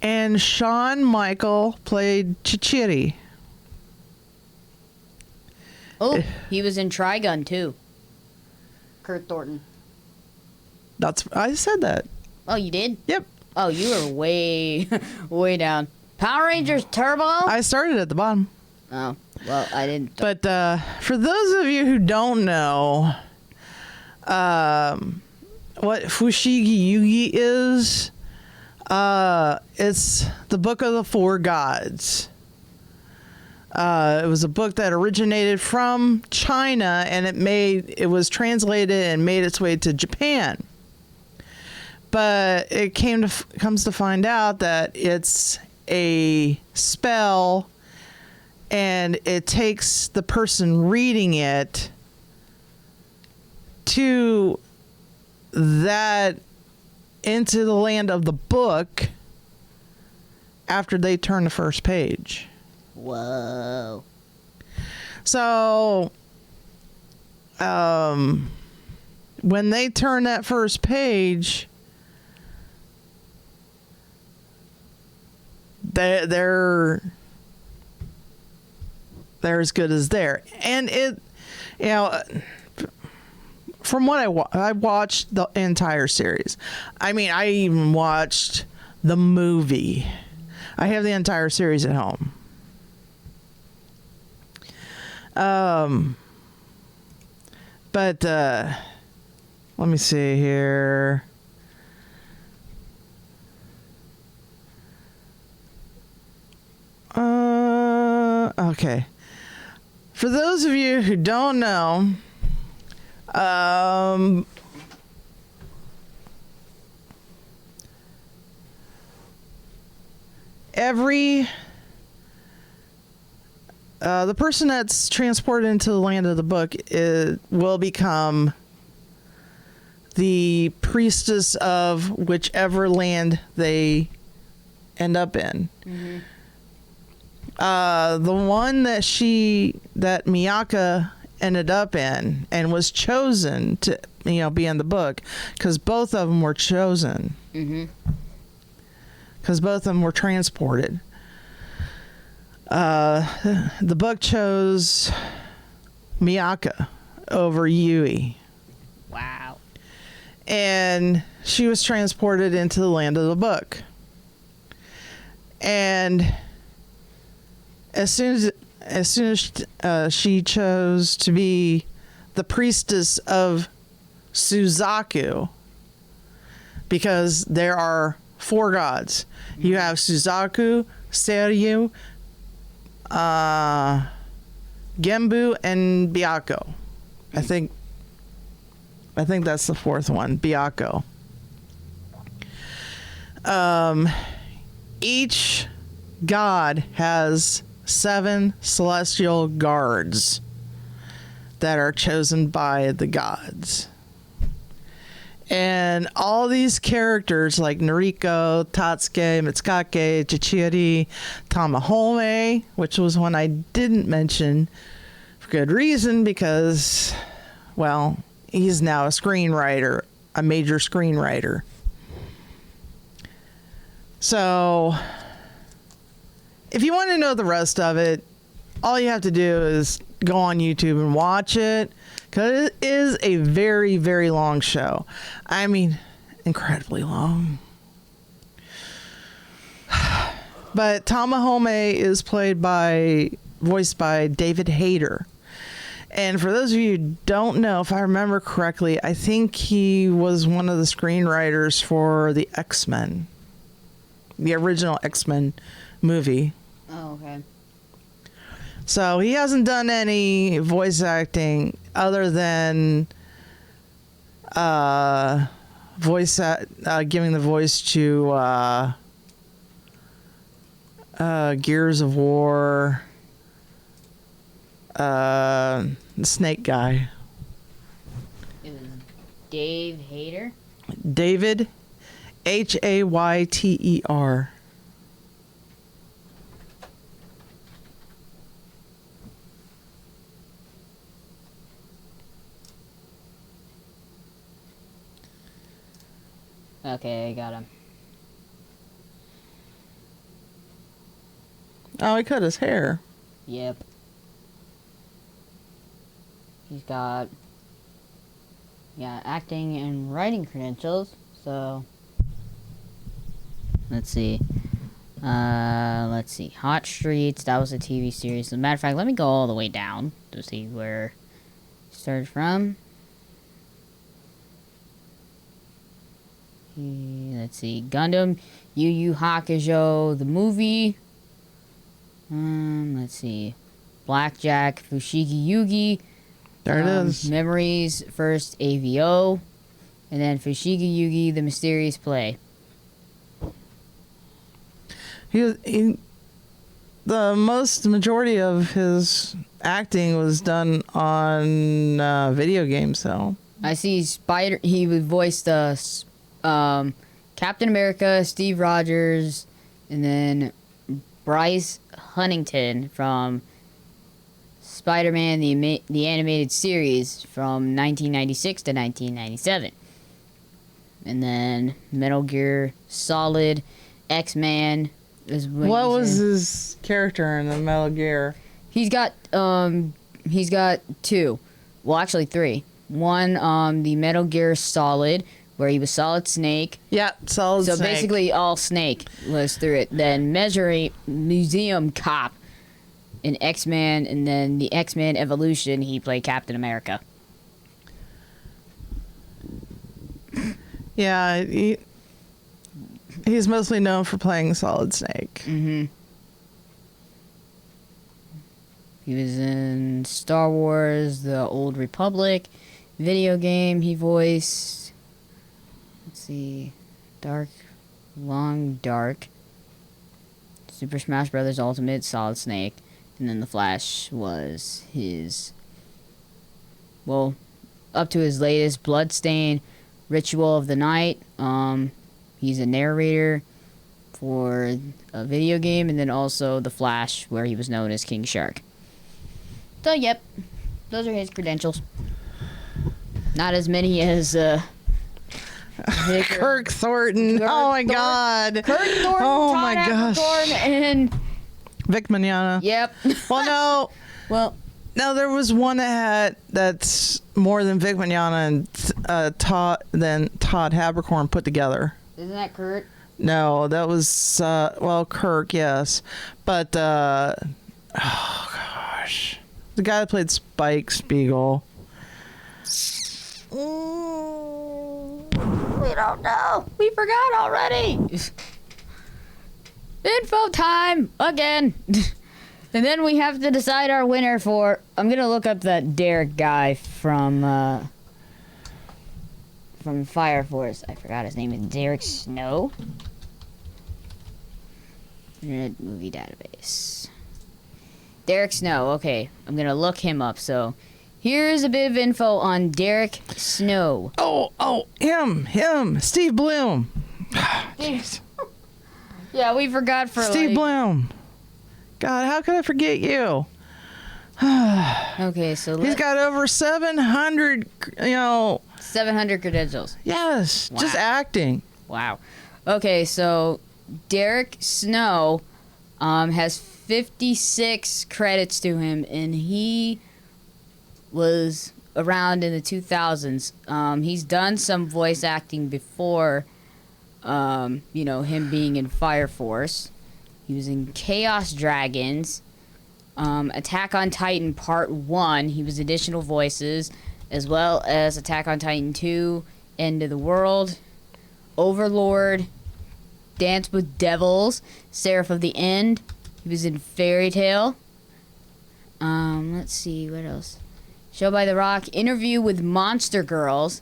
And Shawn Michael played Chichiri. Oh, he was in Trigun too. Kurt Thornton. I said that. Oh, you did? Yep. Oh, you were way, way down. Power Rangers Turbo? I started at the bottom. Oh, well, I didn't. But for those of you who don't know what Fushigi Yugi is, it's the Book of the Four Gods. It was a book that originated from China, and it was translated and made its way to Japan. But it comes to find out that it's a spell, and it takes the person reading it to that into the land of the book after they turn the first page. Whoa. So, when they turn that first page, they're as good as there. And from what I watched the entire series. I mean, I even watched the movie. I have the entire series at home. But let me see here. Okay. For those of you who don't know, the person that's transported into the land of the book will become the priestess of whichever land they end up in. Mm-hmm. The one that Miyaka ended up in and was chosen to, be in the book, because both of them were chosen. Mm-hmm. Because both of them were transported. The book chose Miyaka over Yui. Wow. And she was transported into the land of the book. And as soon as she chose to be the priestess of Suzaku, because there are 4 gods. You have Suzaku, Seiryu, Genbu, and Byakko. I think that's the 4th one, Byakko. Each god has 7 celestial guards that are chosen by the gods. And all these characters like Noriko, Tatsuki, Mitsukake, Chichiri, Tamahome, which was one I didn't mention for good reason, because, well, he's now a screenwriter, a major screenwriter. So, if you want to know the rest of it, all you have to do is go on YouTube and watch it, because it is a very, very long show. I mean, incredibly long. But Tamahome is voiced by David Hayter. And for those of you who don't know, if I remember correctly, I think he was one of the screenwriters for the X-Men. The original X-Men movie. Oh, okay. So he hasn't done any voice acting other than giving the voice to Gears of War, the snake guy. It was Dave Hayter? David, Hayter. Okay, I got him. Oh, he cut his hair. Yep. He's got acting and writing credentials, so let's see. Hot Streets, that was a TV series. As a matter of fact, let me go all the way down to see where he started from. Let's see. Gundam, Yu Yu Hakusho, the movie. Let's see. Blackjack, Fushigi Yugi. There it is. Memories, first AVO. And then Fushigi Yugi, The Mysterious Play. The majority of his acting was done on video games, though. I see he would voice the Captain America, Steve Rogers, and then Bryce Huntington from Spider-Man, the animated series from 1996 to 1997. And then Metal Gear Solid, X-Man. What was his character in the Metal Gear? He's got two. Well, actually three. One, the Metal Gear Solid, where he was Solid Snake. Yeah, Solid Snake. So basically all Snake was through it. Then Museum Cop in X-Men, and then the X-Men Evolution, he played Captain America. Yeah, he's mostly known for playing Solid Snake. Mm-hmm. He was in Star Wars, The Old Republic, video game he voiced. Let's see. Long Dark. Super Smash Bros. Ultimate, Solid Snake. And then The Flash was his, well, up to his latest, Bloodstain, Ritual of the Night. He's a narrator for a video game, and then also The Flash, where he was known as King Shark. So, yep, those are his credentials. Not as many as Kirk Thornton. Oh my God. Kirk Thornton. Oh Todd my gosh. Apcorn, and Vic Mignogna. yep. Well, no, there was one that's more than Vic Mignogna and Todd Habercorn put together. Isn't that Kurt? No, that was Kirk, yes, but oh gosh, the guy that played Spike Spiegel. We don't know. We forgot already. Info time again. And then we have to decide our winner for. I'm gonna look up that Derek guy from Fire Force. I forgot his name. Is Derek Snow. Internet Movie Database. Derek Snow. Okay, I'm gonna look him up. So, here's a bit of info on Derek Snow. Oh, him, Steve Bloom. Yeah, we forgot for Steve Bloom. God, how could I forget you? Okay, so he's got over 700, 700 credentials. Yes, Wow. just acting. Wow. Okay, so Derek Snow has 56 credits to him, and he was around in the 2000s. He's done some voice acting before, him being in Fire Force. He was in Chaos Dragons, Attack on Titan Part 1. He was additional voices, as well as Attack on Titan 2, End of the World, Overlord, Dance with Devils, Seraph of the End. He was in Fairy Tail. Let's see, what else? Show by the Rock, Interview with Monster Girls,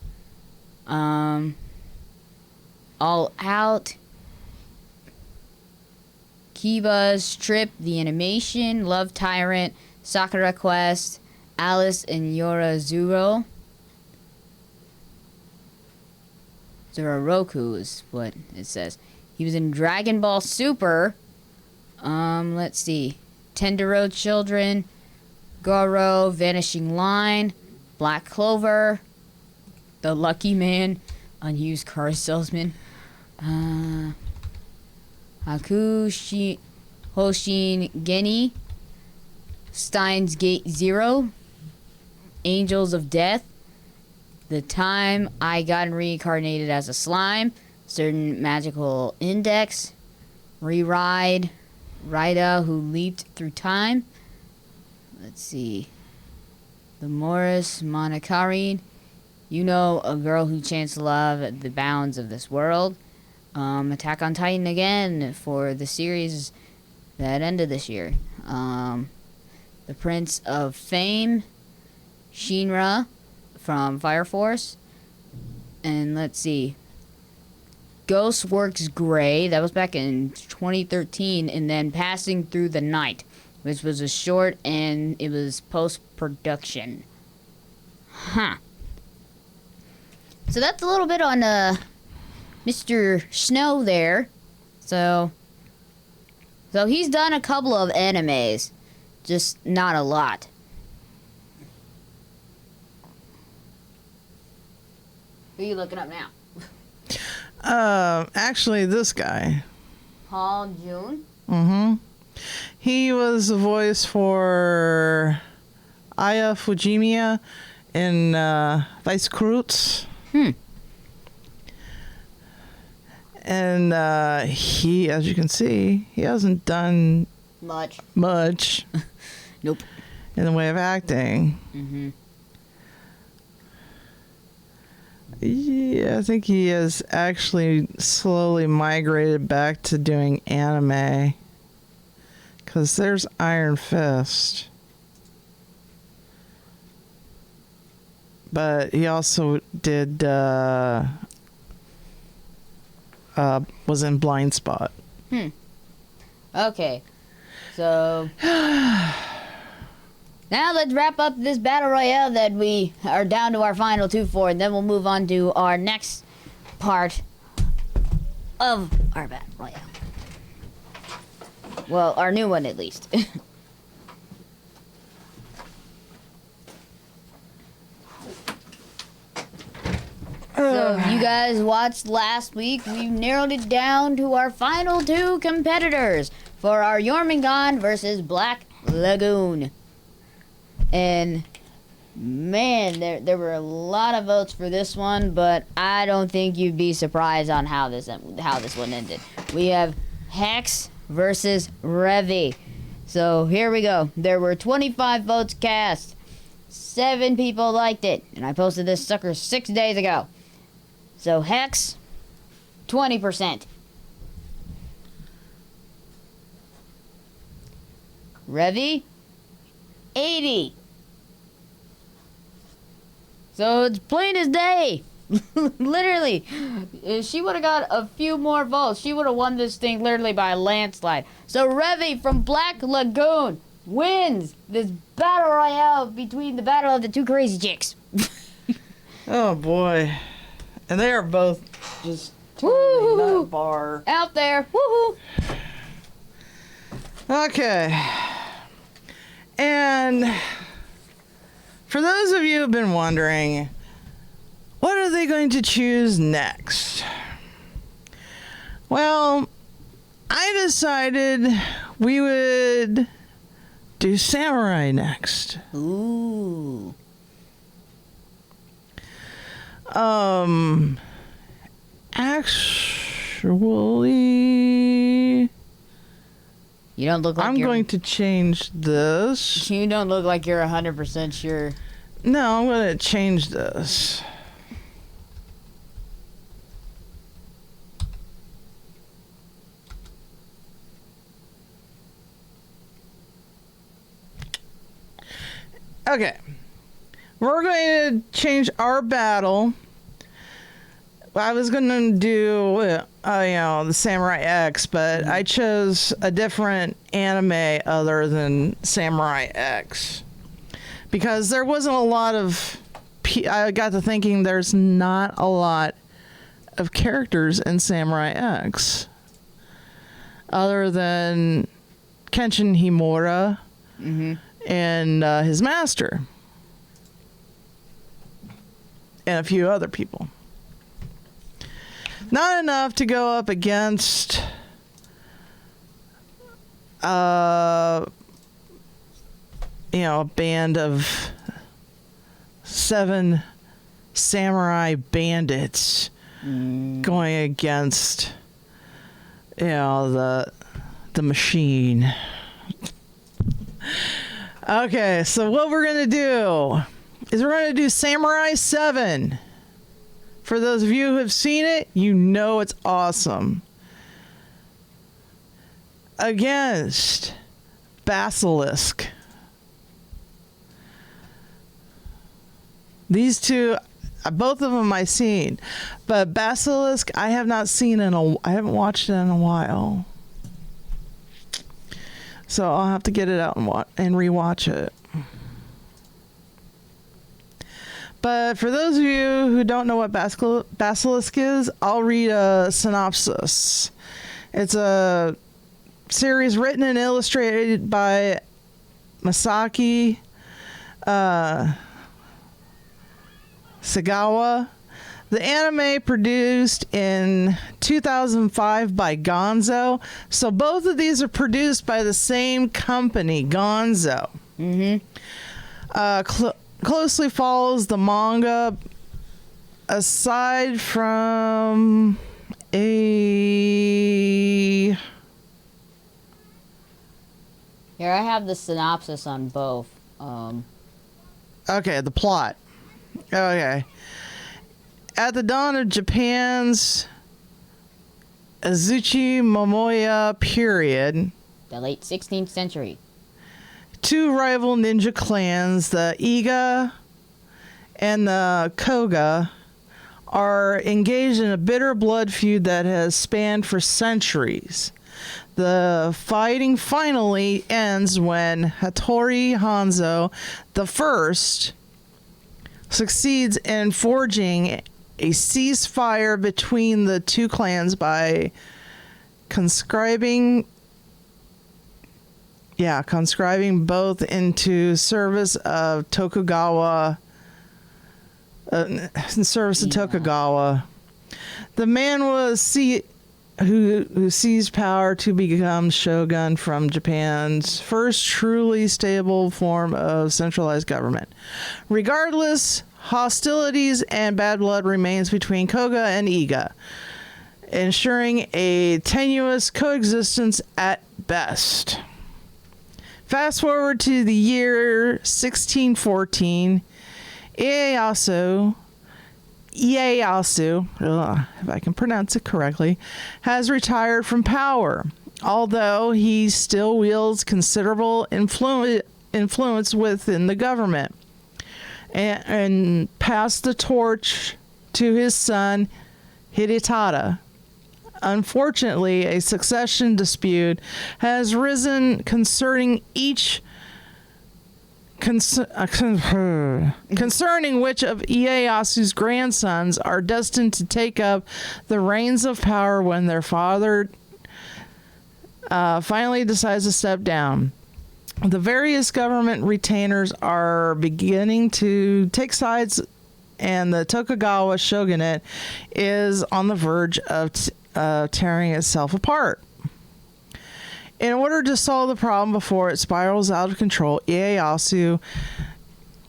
All Out, Kiba's Trip, The Animation, Love Tyrant, Sakura Quest, Alice and Yorazuro. Zuroroku is what it says. He was in Dragon Ball Super. Let's see. Tendero Children, Goro, Vanishing Line, Black Clover, The Lucky Man, Unused Car Salesman, Hoshin Geni, Steins Gate Zero, Angels of Death, The Time I Got Reincarnated as a Slime, Certain Magical Index, Reride, Rida Who Leaped Through Time. Let's see. The Morris Monokarine, A Girl Who Chants Love at the Bounds of This World. Attack on Titan again for the series that ended this year. The Prince of Fame, Shinra from Fire Force. And let's see. Ghost Works Gray, that was back in 2013, and then Passing Through the Night, which was a short and it was post-production. Huh. So that's a little bit on Mr. Snow there. So he's done a couple of animes, just not a lot. Who are you looking up now? Actually, this guy. Paul June? Mm-hmm. He was the voice for Aya Fujimiya in Vice Cruz. And he, as you can see, he hasn't done Much. Nope. in the way of acting. Mm-hmm. Yeah, I think he has actually slowly migrated back to doing anime. Because there's Iron Fist. But he also did, was in Blind Spot. Okay. So now let's wrap up this battle royale that we are down to our final two for, and then we'll move on to our next part of our battle royale. Well, our new one at least. So if you guys watched last week, we narrowed it down to our final two competitors for our Jormungand versus Black Lagoon. And man, there were a lot of votes for this one, but I don't think you'd be surprised on how this one ended. We have Hex versus Revi. So here we go. There were 25 votes cast. 7 people liked it, and I posted this sucker 6 days ago. So Hex, 20%. Revi, 80. So it's plain as day. Literally. If she would have got a few more votes, she would have won this thing literally by a landslide. So Revi from Black Lagoon wins this battle royale between the battle of the two crazy chicks. Oh boy. And they are both just totally nut bar. Out there. Woohoo! Okay. And for those of you who've been wondering, what are they going to choose next? Well, I decided we would do samurai next. Ooh. Actually, You don't look like I'm going to change this. You don't look like you're 100% sure. No, I'm going to change this. Okay. We're going to change our battle. I was going to do, the Samurai X, but I chose a different anime other than Samurai X. Because there wasn't a lot of... I got to thinking there's not a lot of characters in Samurai X. Other than Kenshin Himura and his master. And a few other people. Not enough to go up against a band of 7 samurai bandits going against the machine. Okay, so what we're gonna do is we're gonna do Samurai 7. For those of you who have seen it, you know it's awesome. Against Basilisk. These two, both of them I've seen, but Basilisk I have not seen I haven't watched it in a while. So I'll have to get it out and rewatch it. But for those of you who don't know what Basilisk is, I'll read a synopsis. It's a series written and illustrated by Masaki Sagawa. The anime produced in 2005 by Gonzo. So both of these are produced by the same company, Gonzo. Closely follows the manga, aside from Here, I have the synopsis on both. Okay, the plot. Okay. At the dawn of Japan's Azuchi Momoya period, The late 16th century. 2 rival ninja clans, the Iga and the Koga, are engaged in a bitter blood feud that has spanned for centuries. The fighting finally ends when Hattori Hanzo the First succeeds in forging a ceasefire between the 2 clans by conscribing both into service of Tokugawa. The man who seized power to become shogun from Japan's first truly stable form of centralized government. Regardless, hostilities and bad blood remains between Koga and Iga, ensuring a tenuous coexistence at best. Fast forward to the year 1614, Ieyasu, if I can pronounce it correctly, has retired from power, although he still wields considerable influence within the government, and passed the torch to his son, Hidetada. Unfortunately, a succession dispute has risen concerning which of Ieyasu's grandsons are destined to take up the reins of power when their father finally decides to step down. The various government retainers are beginning to take sides, and the Tokugawa shogunate is on the verge of tearing itself apart. In order to solve the problem before it spirals out of control, Ieyasu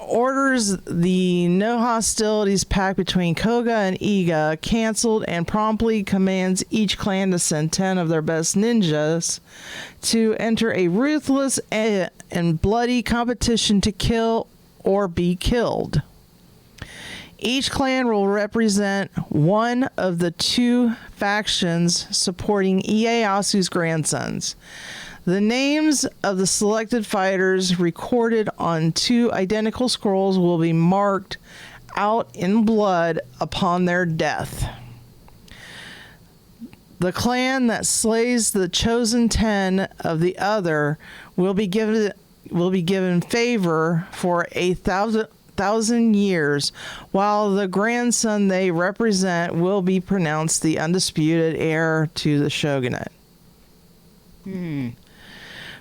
orders the no hostilities pact between Koga and Iga canceled and promptly commands each clan to send 10 of their best ninjas to enter a ruthless and bloody competition to kill or be killed. Each clan will represent one of the 2 factions supporting Ieyasu's grandsons. The names of the selected fighters recorded on 2 identical scrolls will be marked out in blood upon their death. The clan that slays the chosen 10 of the other will be given favor for 1,000 years, while the grandson they represent will be pronounced the undisputed heir to the shogunate.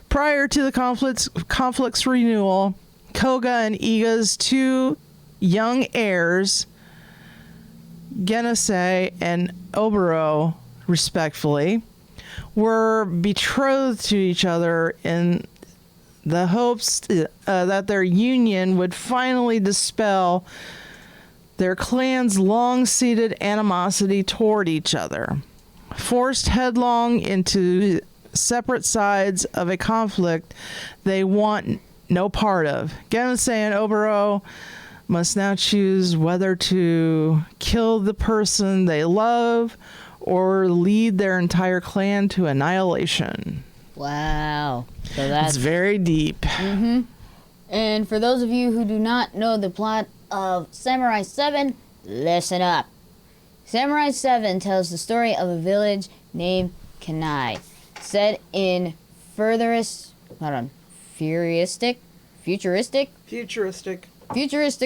Prior to the conflict's renewal, Koga and Iga's 2 young heirs, Genase and Oboro, respectfully, were betrothed to each other in the hopes that their union would finally dispel their clan's long-seated animosity toward each other. Forced headlong into separate sides of a conflict they want no part of, Genase and Oboro must now choose whether to kill the person they love or lead their entire clan to annihilation. Wow. So that's It's very deep. And for those of you who do not know the plot of Samurai 7, listen up. Samurai 7 tells the story of a village named Kanai, set in futuristic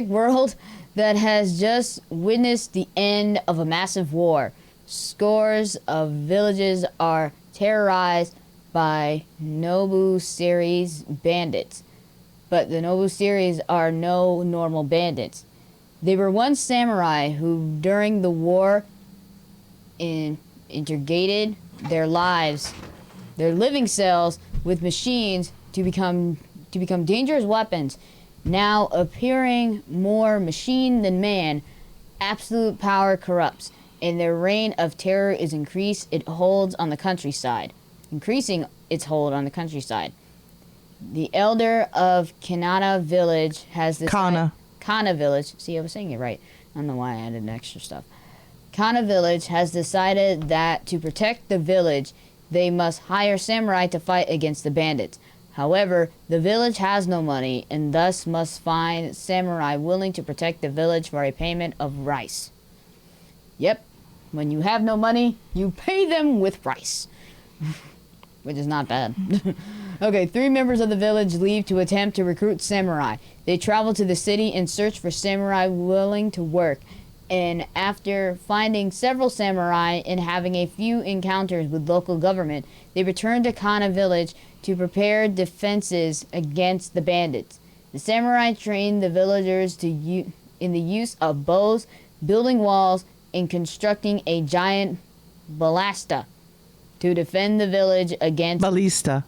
world that has just witnessed the end of a massive war. Scores of villages are terrorized by Nobu series bandits, but the Nobu series are no normal bandits. They were once samurai who, during the war, integrated their living cells with machines to become dangerous weapons. Now appearing more machine than man, absolute power corrupts, and their reign of terror is increasing its hold on the countryside. The elder of Kana village has this Kana village. See, I was saying it right. I don't know why I added extra stuff. Kana village has decided that to protect the village, they must hire samurai to fight against the bandits. However, the village has no money and thus must find samurai willing to protect the village for a payment of rice. Yep, when you have no money, you pay them with rice. Which is not bad. Okay, 3 members of the village leave to attempt to recruit samurai. They travel to the city and search for samurai willing to work. And after finding several samurai and having a few encounters with local government, they return to Kana village to prepare defenses against the bandits. The samurai train the villagers in the use of bows, building walls, and constructing a giant ballista to defend the village against ballista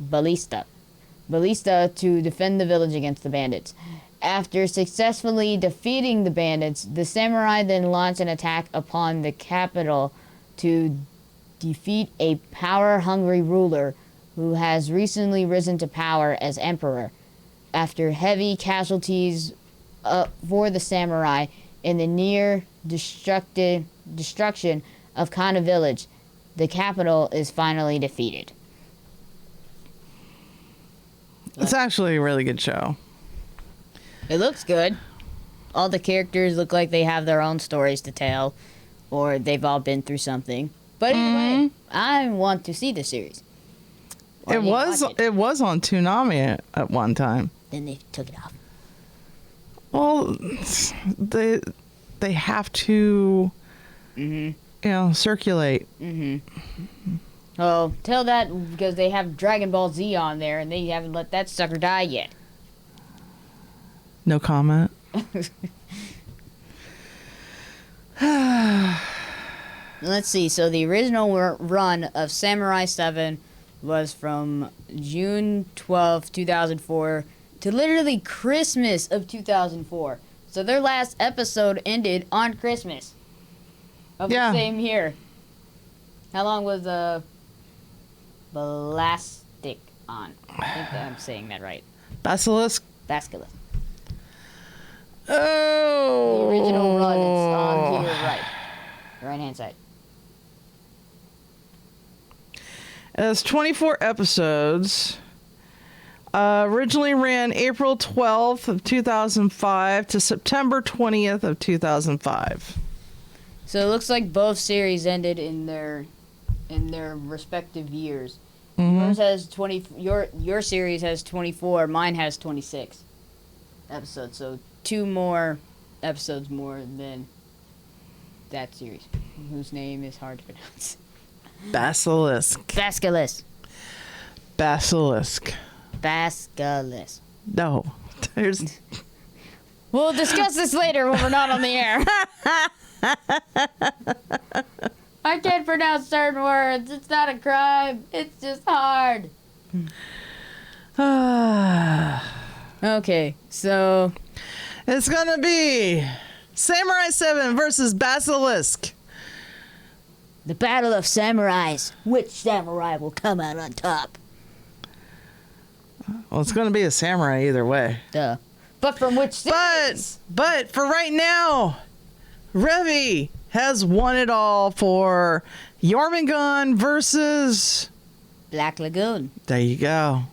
to defend the village against the bandits. After successfully defeating the bandits, the samurai then launch an attack upon the capital to defeat a power-hungry ruler who has recently risen to power as emperor. After heavy casualties for the samurai and the near destruction of Kana village, the capital is finally defeated. It's actually a really good show. It looks good. All the characters look like they have their own stories to tell, or they've all been through something. But anyway, I want to see the series. It was on Toonami at one time. Then they took it off. Well, they have to, circulate. Oh, tell that because they have Dragon Ball Z on there, and they haven't let that sucker die yet. No comment. Let's see. So the original run of Samurai 7 was from June 12th, 2004 to literally Christmas of 2004. So their last episode ended on Christmas of the same year. How long was Balastic on? I think that I'm saying that right. Basilisk? Basilisk. Oh. The original run is on here, right. Right hand side. It has 24 episodes. Originally ran April 12th of 2005 to September 20th of 2005. So it looks like both series ended in their respective years. Yours has 20. Your series has 24. Mine has 26 episodes. So 2 more episodes more than that series, whose name is hard to pronounce. Basilisk. Basilisk. Basilisk. Basilisk. No. There's. We'll discuss this later when we're not on the air. I can't pronounce certain words. It's not a crime. It's just hard. Okay, so It's gonna be Samurai 7 versus Basilisk. the battle of samurais. Which samurai will come out on top? Well, it's gonna be a samurai either way. Duh. But from which series? But for right now, Revi has won it all for Jormungand versus. Black Lagoon. There you go.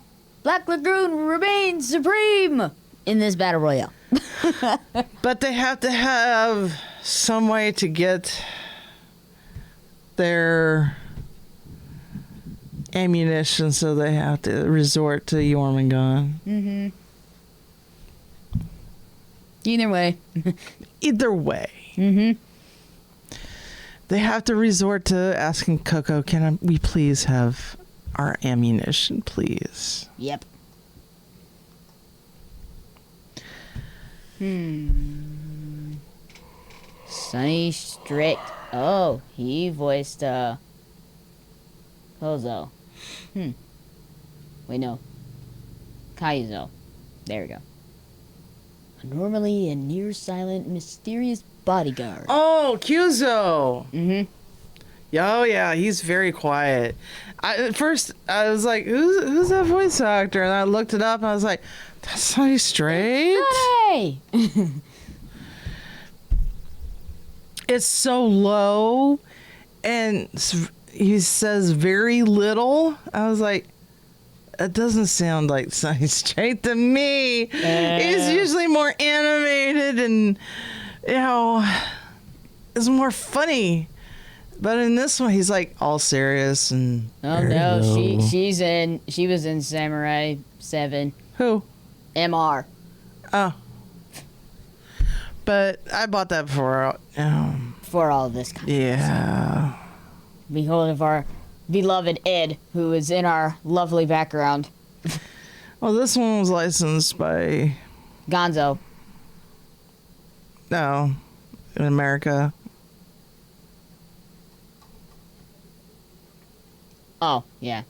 Black Lagoon remains supreme in this battle royale. But they have to have some way to get their ammunition, so they have to resort to Jormungand. Mm-hmm. Either way. Either way. Mm-hmm. They have to resort to asking Coco, we please have our ammunition, please? Yep. Sonny Strict. Oh, he voiced Kozo. Wait, no. Kaizo. There we go. Normally a near silent, mysterious bodyguard. Oh, Kyuzo. Mm-hmm. Oh, yeah, he's very quiet. At first, I was like, who's that voice actor? And I looked it up, and I was like, that's Sonny Straight? Hey! It's so low, and he says very little. I was like, it doesn't sound like Sonny Straight to me. He's usually more animated and, is more funny. But in this one, he's like all serious and. Oh no, she was in Samurai 7. Who? MR. Oh. But I bought that before. For all of this content. Yeah. Behold of our beloved Ed, who is in our lovely background. Well, this one was licensed by. Gonzo. No. In America. Oh, yeah.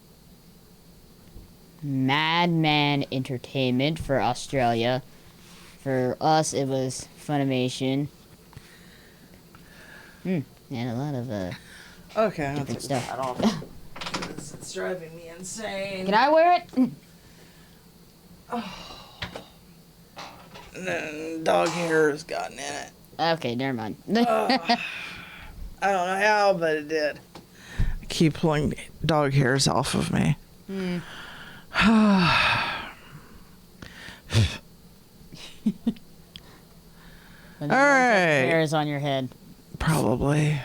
Madman Entertainment for Australia. For us, it was Funimation. And a lot of Okay. different stuff. That off. It's driving me insane. Can I wear it? And then dog hair has gotten in it. Okay, never mind. I don't know how, but it did. I keep pulling dog hairs off of me. All right. Hairs on your head Probably.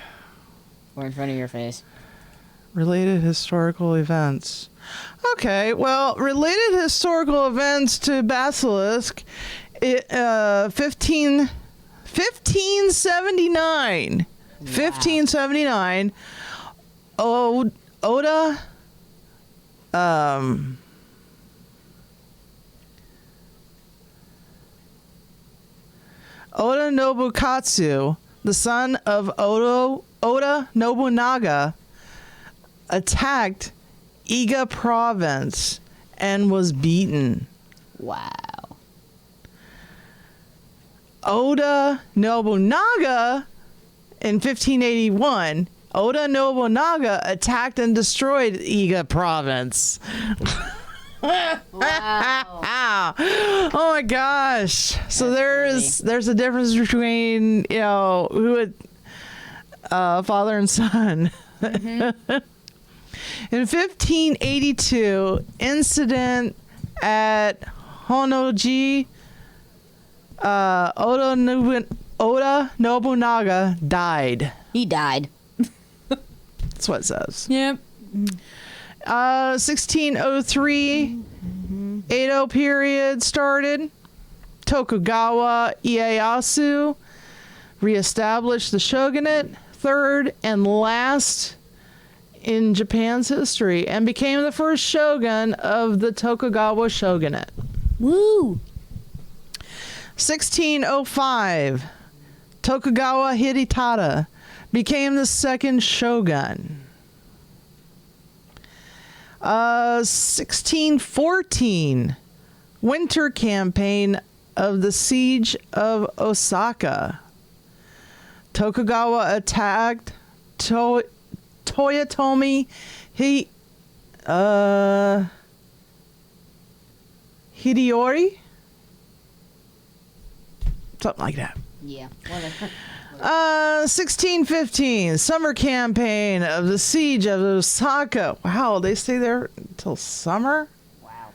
or in front of your face. Related historical events. Okay, well, related historical events to Basilisk, 1579. 1579. Oda Nobukatsu, the son of Oda Nobunaga, attacked Iga province and was beaten. Wow. Oda Nobunaga in 1581. Oda Nobunaga attacked and destroyed Iga province. Wow. Oh my gosh. So there's a difference between, who would father and son. Mm-hmm. In 1582, incident at Honnoji, Oda Nobunaga died. He died. That's what it says. Yep. 1603, Edo period started. Tokugawa Ieyasu reestablished the shogunate, third and last in Japan's history, and became the first shogun of the Tokugawa shogunate. Woo! 1605, Tokugawa Hidetada became the second shogun. 1614, winter campaign of the siege of Osaka. Tokugawa attacked Toyotomi Hideori? Something like that. Yeah. Whatever. 1615, summer campaign of the siege of Osaka. Wow, they stay there until summer? Wow.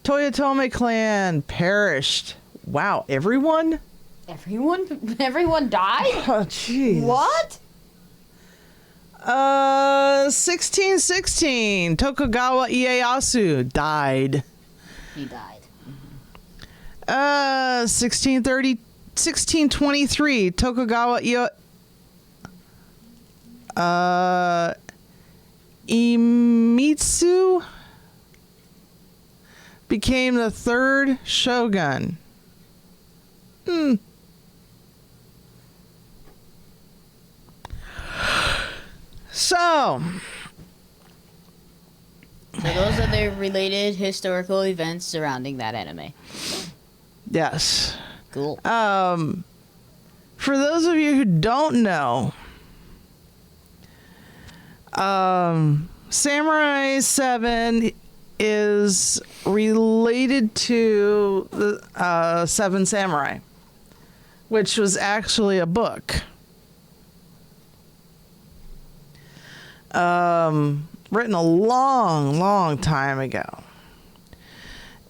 Toyotomi clan perished. Wow, everyone? Everyone died? Oh, jeez. What? 1616, Tokugawa Ieyasu died. He died. 1623, Tokugawa Iemitsu became the third shogun. So those are the related historical events surrounding that anime. yes. Cool. For those of you who don't know, Samurai 7 is related to the Seven Samurai, which was actually a book. Written a long time ago.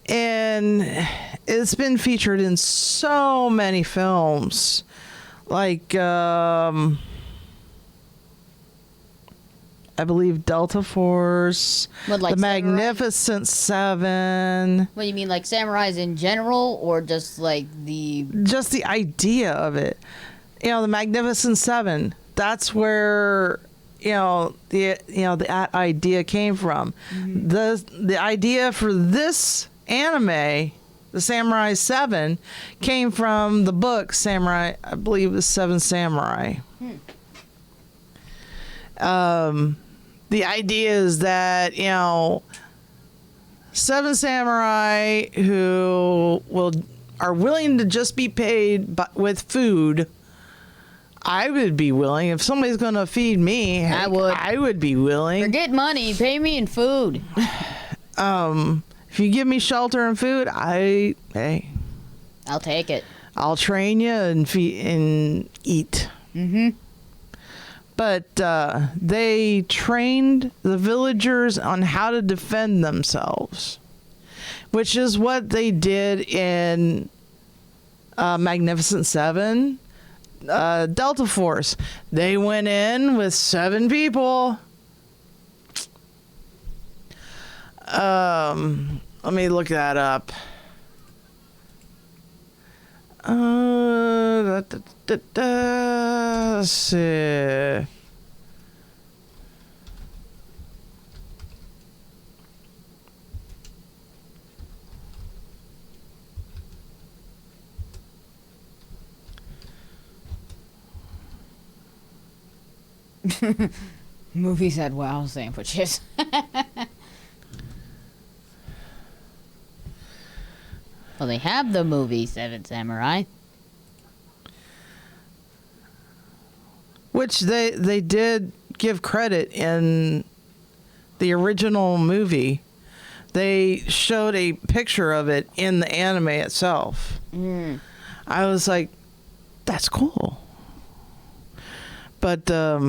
And it's been featured in so many films. Like, I believe Delta Force, What, like The Samurai? Magnificent Seven. What do you mean, like samurais in general, or just like the? Just the idea of it. The Magnificent Seven. That's where the idea came from. Mm-hmm. The idea for this anime, the Samurai 7, came from the book Samurai, I believe, the Seven Samurai. The idea is that seven samurai who are willing to just be paid with food. I would be willing if somebody's going to feed me. I would. I would be willing. Forget money, pay me in food. If you give me shelter and food, hey, I'll take it. I'll train you and feed and eat. Mm-hmm. But they trained the villagers on how to defend themselves, which is what they did in Magnificent Seven. Delta Force. They went in with 7 people. Let me look that up. Let's see. Movies had wow sandwiches. Well, they have the movie Seven Samurai. Which they did give credit in the original movie. They showed a picture of it in the anime itself. I was like, that's cool. But let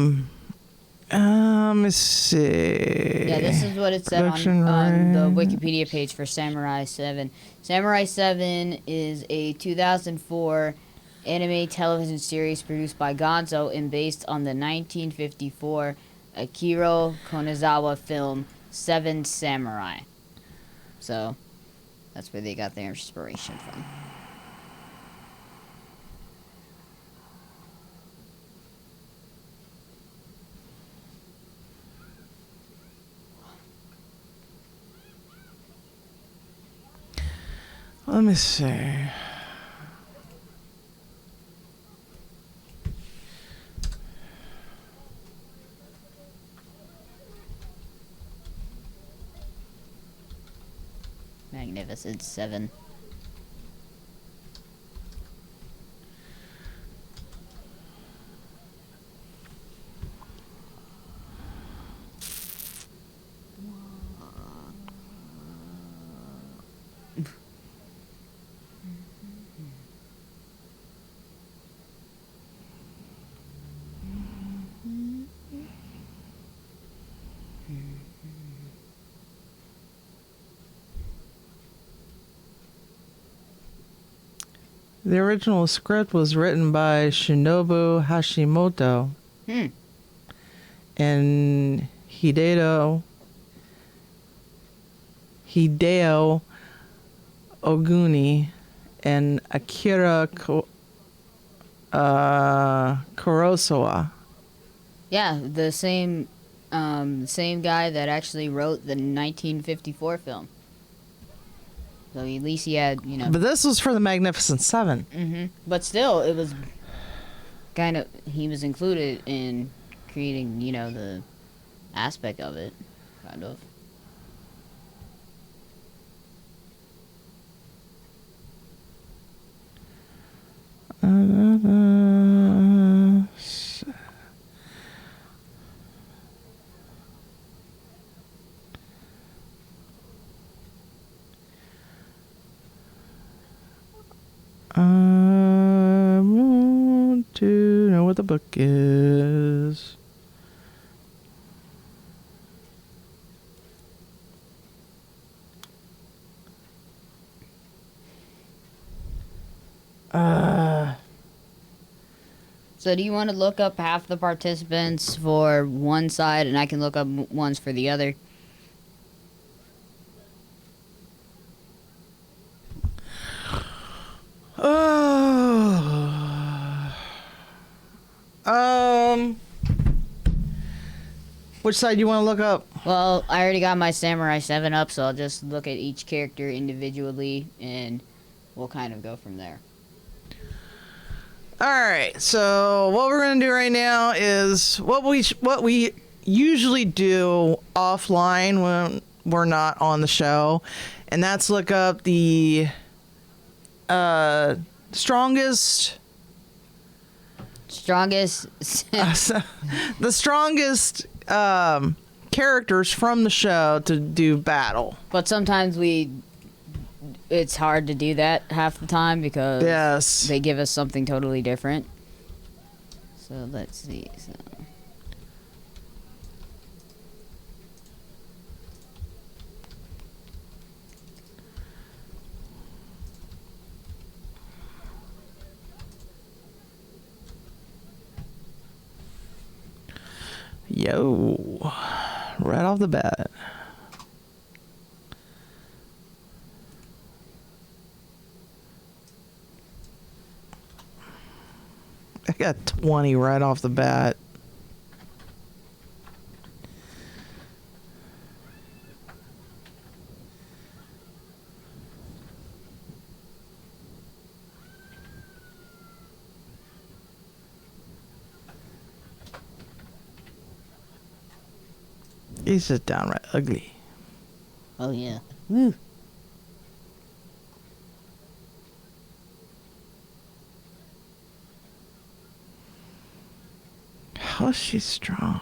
me see. Yeah, this is what it said on the Wikipedia page for Samurai 7. Samurai 7 is a 2004 anime television series produced by Gonzo and based on the 1954 Akira Kurosawa film Seven Samurai. So, that's where they got their inspiration from. Let me see. Magnificent Seven. The original script was written by Shinobu Hashimoto and Hideo Oguni and Akira Kurosawa. Yeah, the same guy that actually wrote the 1954 film. So at least he had, But this was for the Magnificent Seven. Mm-hmm. But still, it was kind of, he was included in creating, the aspect of it, kind of. I want to know what the book is. So do you want to look up half the participants for one side, and I can look up ones for the other? Which side you want to look up? Well, I already got my Samurai 7 up, so I'll just look at each character individually, and we'll kind of go from there. All right. So what we're gonna do right now is what we usually do offline when we're not on the show, and that's look up the strongest the strongest characters from the show to do battle. But sometimes it's hard to do that half the time because they give us something totally different. So let's see. Yo, right off the bat. I got 20 right off the bat. He's just downright ugly. Oh, yeah. Woo. how is she strong?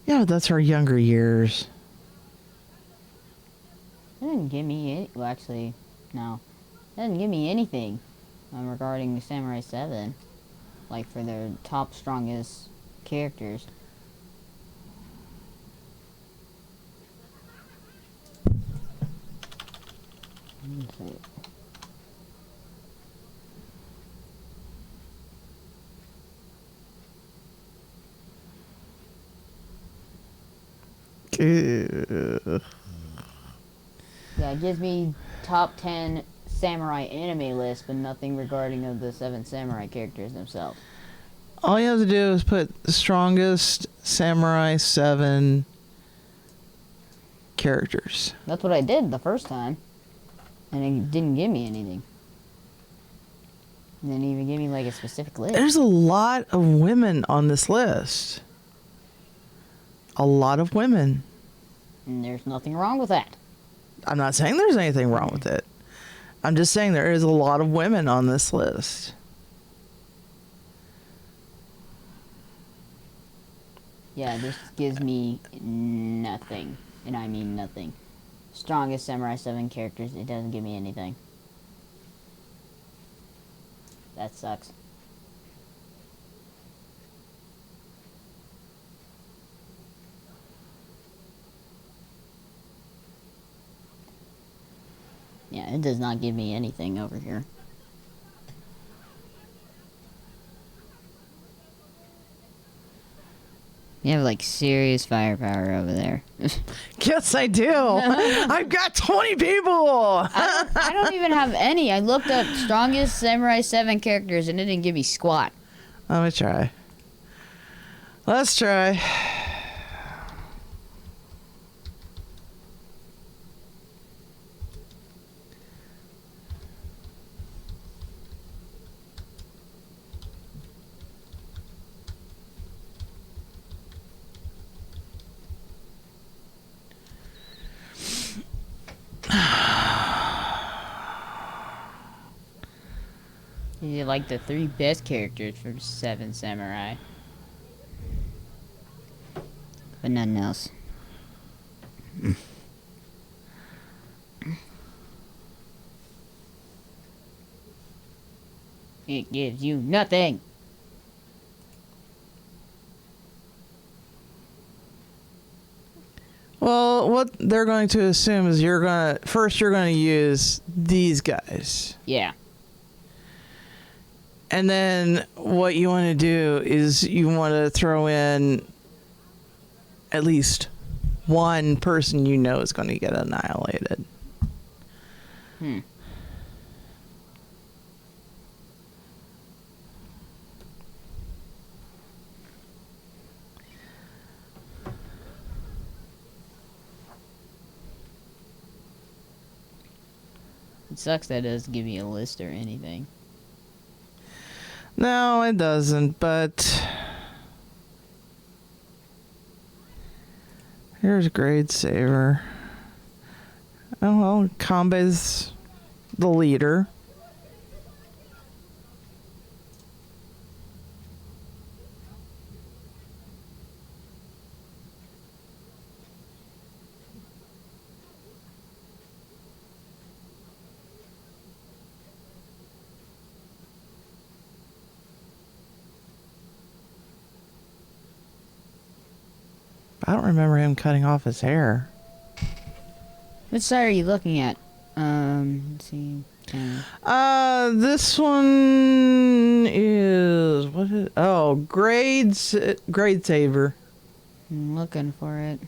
Yeah, that's her younger years. It didn't give me any. Well, actually, no. It didn't give me anything regarding the Samurai 7. Like, for their top, strongest characters. Let's see. Yeah, it gives me top 10 samurai anime list, but nothing regarding of the 7 samurai characters themselves. All you have to do is put the strongest Samurai 7 characters. That's what I did the first time, and it didn't give me anything. It didn't even give me like a specific list. There's a lot of women on this list. A lot of women. And there's nothing wrong with that. I'm not saying there's anything wrong with it. I'm just saying there is a lot of women on this list. Yeah, this gives me nothing. And I mean nothing. Strongest Samurai 7 characters, it doesn't give me anything. That sucks. Yeah, it does not give me anything over here. You have like serious firepower over there. Yes, I do. I've got 20 people. I don't even have any. I looked up strongest Samurai 7 characters and it didn't give me squat. Let me try. Let's try. You like the 3 best characters from 7 Samurai. But nothing else. It gives you nothing. Well, what they're going to assume is you're going to use these guys. Yeah. And then what you want to do is you want to throw in at least one person you know is going to get annihilated. It sucks that it doesn't give me a list or anything. No, it doesn't, but here's Grade Saver. Oh, well, Kambe's the leader. I don't remember him cutting off his hair. Which side are you looking at? Let's see. This one is what is? Oh, Grade Saver. I'm looking for it.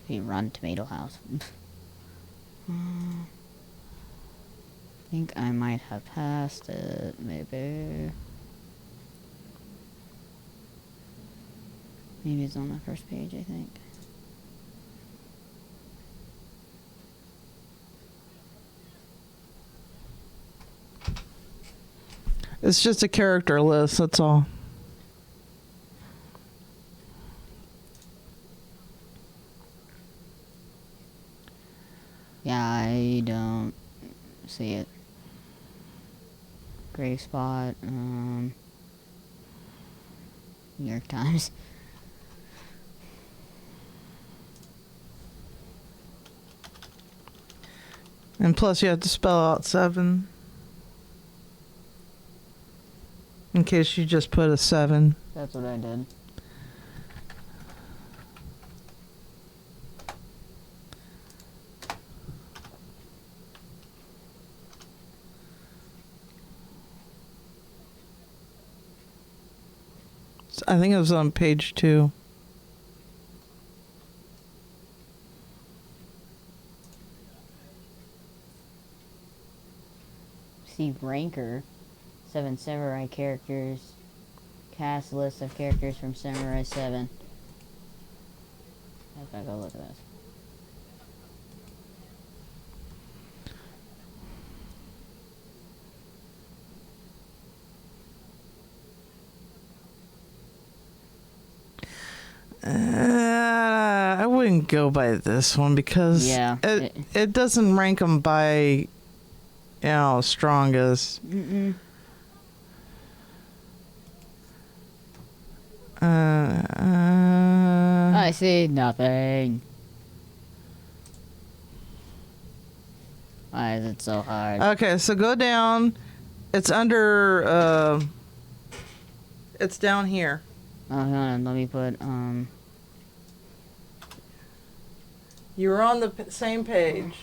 Hey, Run Tomato House. I think I might have passed it, maybe. Maybe it's on the first page, I think. It's just a character list, that's all. see it. Gray Spot. New York Times. And plus, you have to spell out 7. In case you just put a 7. That's what I did. I think it was on page 2. See Ranker. 7 Samurai characters. Cast list of characters from Samurai 7. I gotta go look at this. I wouldn't go by this one because it doesn't rank them by, strongest. Mm-mm. I see nothing. Why is it so hard? Okay, so go down. It's under, it's down here. Oh, hold on. Let me put, You're on the same page.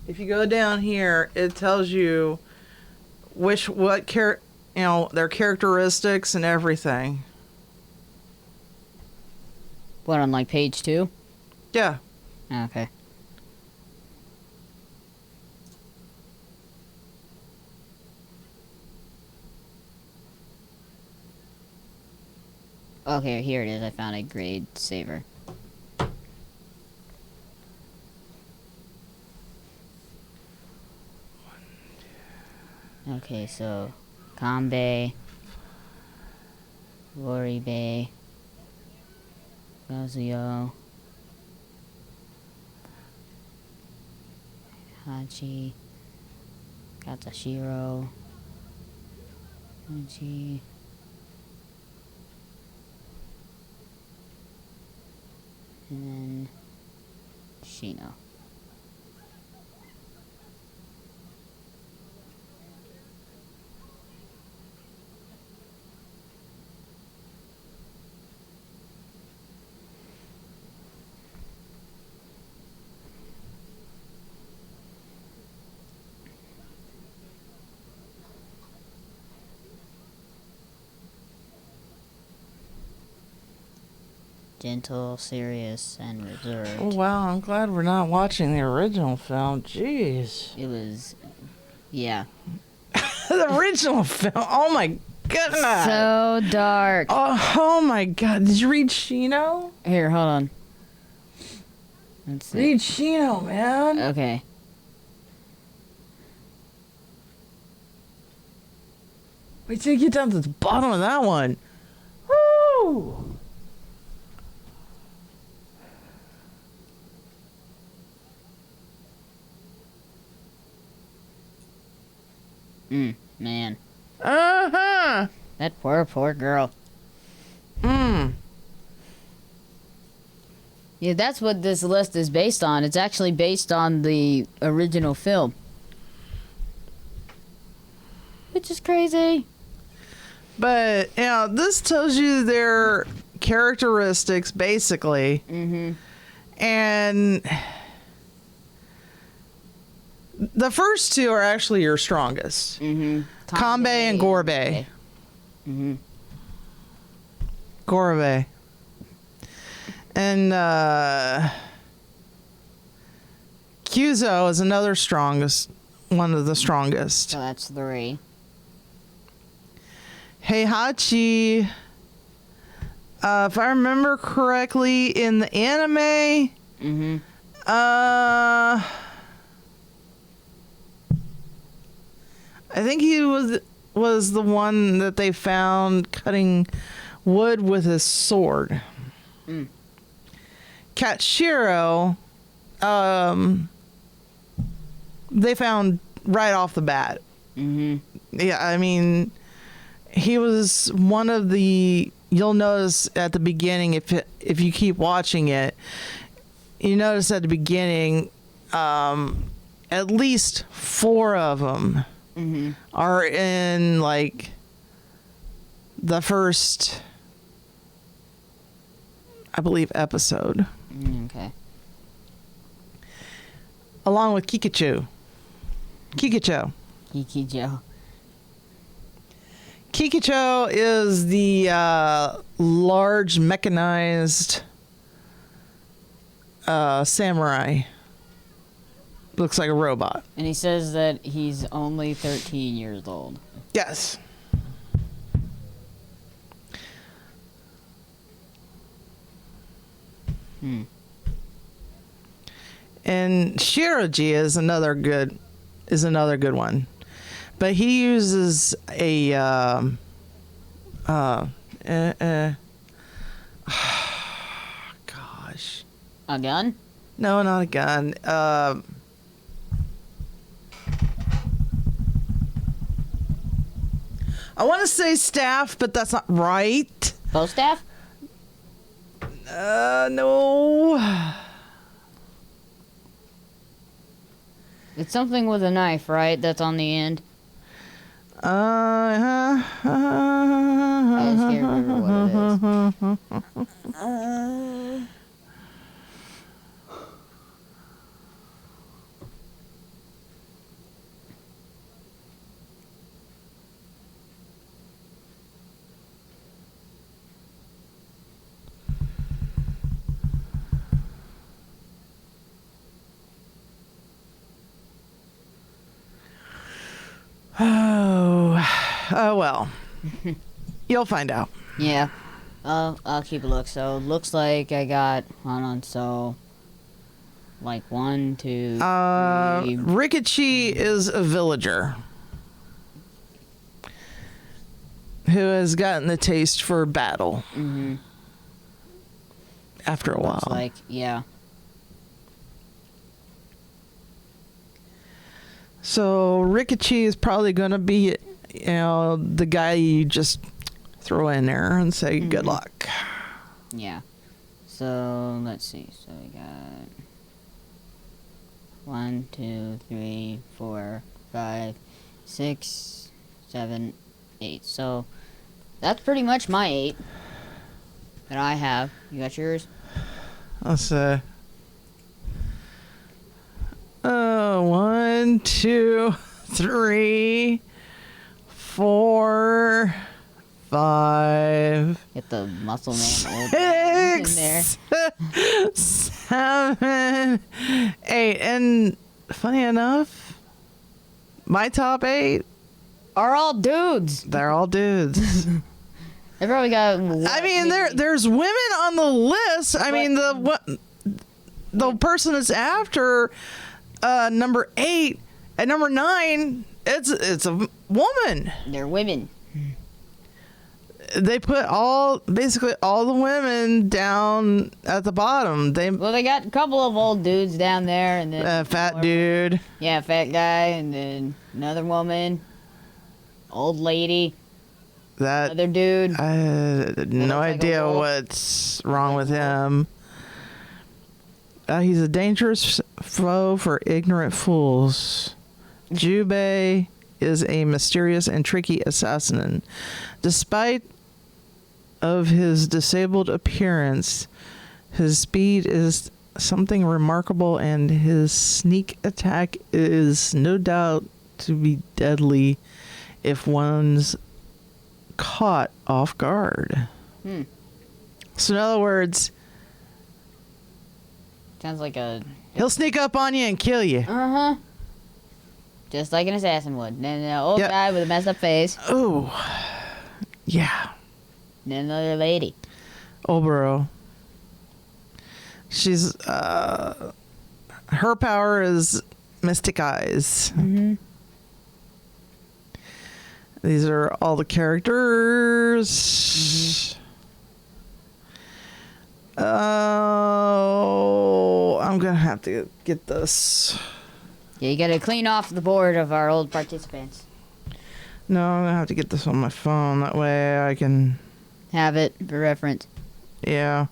If you go down here, it tells you their characteristics and everything. what, on like page 2? Yeah. Okay. Okay, here it is. I found a grade saver. Okay, so Kanbei, Loribei, Kazuyo, Hachi, Katashiro, Hachi, and then Shino. Gentle, serious, and reserved. Oh, wow, I'm glad we're not watching the original film. Jeez. It was, yeah. The original film. Oh, my goodness. So dark. Oh, my God. Did you read Shino? Here, hold on. Let's see. Read Shino, man. Okay. Wait till you get down to the bottom of that one. Woo! Man. Uh-huh. That poor girl. Mm. Yeah, that's what this list is based on. It's actually based on the original film. Which is crazy. But, this tells you their characteristics, basically. Mm-hmm. And the first two are actually your strongest. Mm-hmm. Kanbei and Gorbei. Mm-hmm. Gorbei. And Kyuzo is another one of the strongest. So that's 3. Heihachi, if I remember correctly, in the anime, Mm-hmm. I think he was the one that they found cutting wood with his sword. Mm. Katshiro, they found right off the bat. Mm-hmm. Yeah, I mean, he was one of the. You'll notice at the beginning, if you keep watching it, you notice at the beginning, at least 4 of them are in like the first, I believe, episode. Okay. Along with Kikachu. Kiki Joe. Kikachu is the large mechanized samurai. Looks like a robot. And he says that he's only 13 years old. Yes. And Shiraji is another good one. But he uses a gosh. A gun? No, not a gun. I want to say staff, but that's not right. Bow staff? No. It's something with a knife, right? That's on the end. I just can't remember what it is. Oh well. You'll find out. Yeah. I'll keep a look. So, looks like I got, hold on, so, like 1, 2, 3. Rikichi is a villager who has gotten the taste for battle after a while. Looks like, yeah. So Rikichi is probably going to be, the guy you just throw in there and say good luck. Yeah. So let's see. So we got 1, 2, 3, 4, 5, 6, 7, 8. So that's pretty much my 8 that I have. You got yours? Let's say. 1, 2, 3, 4, 5. Get the muscle man old man in 6, there. 7, 8. And funny enough, my top 8 Are all dudes. they're all dudes. They probably got. I mean, there's women on the list. I mean, the person that's after number 8 and number 9, it's a woman. They're women. They put basically all the women down at the bottom. They got a couple of old dudes down there, and then fat dude. Yeah, fat guy, and then another woman, old lady, another dude. I had no like idea what's wrong with him. He's a dangerous foe for ignorant fools. Jubei is a mysterious and tricky assassin. Despite of his disabled appearance, his speed is something remarkable, and his sneak attack is no doubt to be deadly if one's caught off guard. So in other words, Sounds like a. he'll sneak up on you and kill you. Just like an assassin would. And then an old guy with a messed up face. Oh, yeah. And then another lady. Oboro. She's her power is mystic eyes. These are all the characters. Oh, I'm gonna have to get this. Yeah, you gotta clean off the board of our old participants. No, I'm gonna have to get this on my phone. That way I can. Have it for reference. Yeah.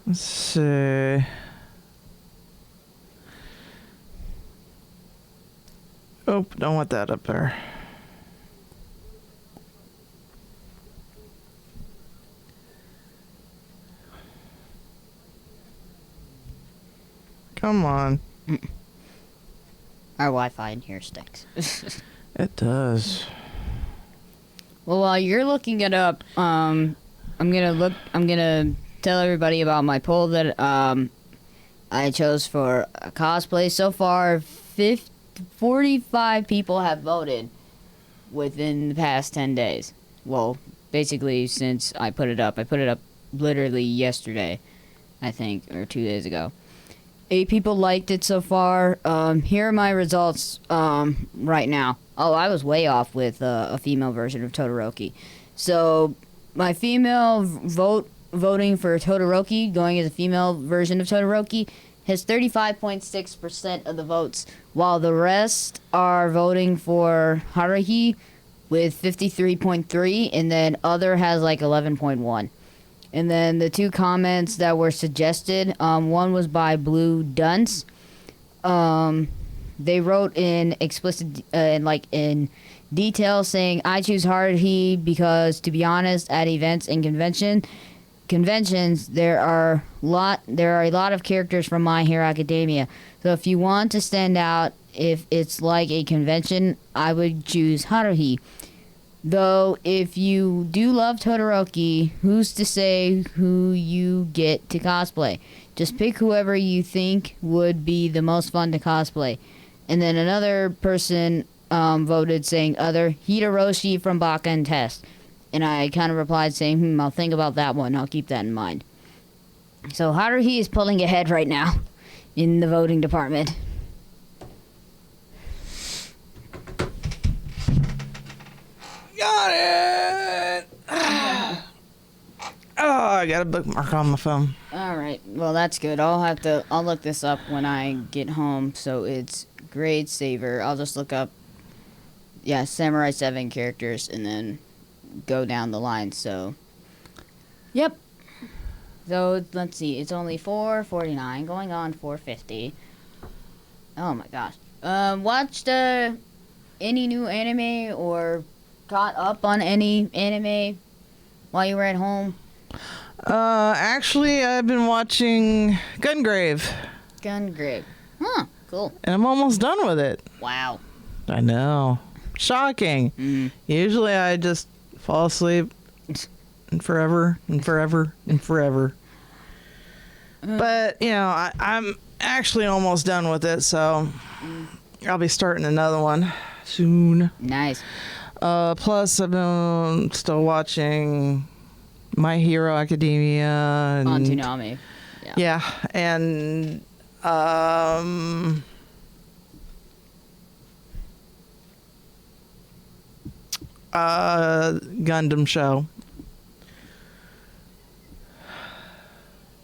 Let's see. Oh, don't want that up there. Come on. Our Wi-Fi in here stinks. It does. Well, while you're looking it up, I'm gonna tell everybody about my poll that I chose for a cosplay. So far, 45 people have voted within the past 10 days. Well, basically since I put it up. I put it up literally yesterday, I think, or 2 days ago. 8 people liked it so far. Here are my results right now. Oh, I was way off with a female version of Todoroki. So my female voting for Todoroki, going as a female version of Todoroki, has 35.6% of the votes, while the rest are voting for Haruhi with 53.3, and then other has like 11.1. And then the 2 comments that were suggested, one was by Blue Dunce. They wrote in explicit, in detail, saying, "I choose Haruhi because, to be honest, at events and conventions, there are a lot of characters from My Hero Academia. So if you want to stand out, if it's like a convention, I would choose Haruhi. Though, if you do love Todoroki, who's to say who you get to cosplay? Just pick whoever you think would be the most fun to cosplay." And then another person voted saying other, Hidoroshi from Baka and Test. And I kind of replied saying, I'll think about that one. I'll keep that in mind. So Haruhi is pulling ahead right now in the voting department. Got it. Oh, I got a bookmark on my phone. All right. Well, that's good. I'll look this up when I get home. So it's Grade Saver. I'll just look up, Samurai 7 characters and then go down the line. So, yep. So let's see. It's only 4:49, going on 4:50. Oh my gosh. Watched any new anime or caught up on any anime while you were at home? Actually, I've been watching Gungrave. Gungrave. Huh. Cool. And I'm almost done with it. Wow. I know. Shocking. Usually I just fall asleep and forever and forever and forever. But, I'm actually almost done with it, so I'll be starting another one soon. Nice. Plus, I've been still watching My Hero Academia. And, On Toonami. Yeah, and Gundam show.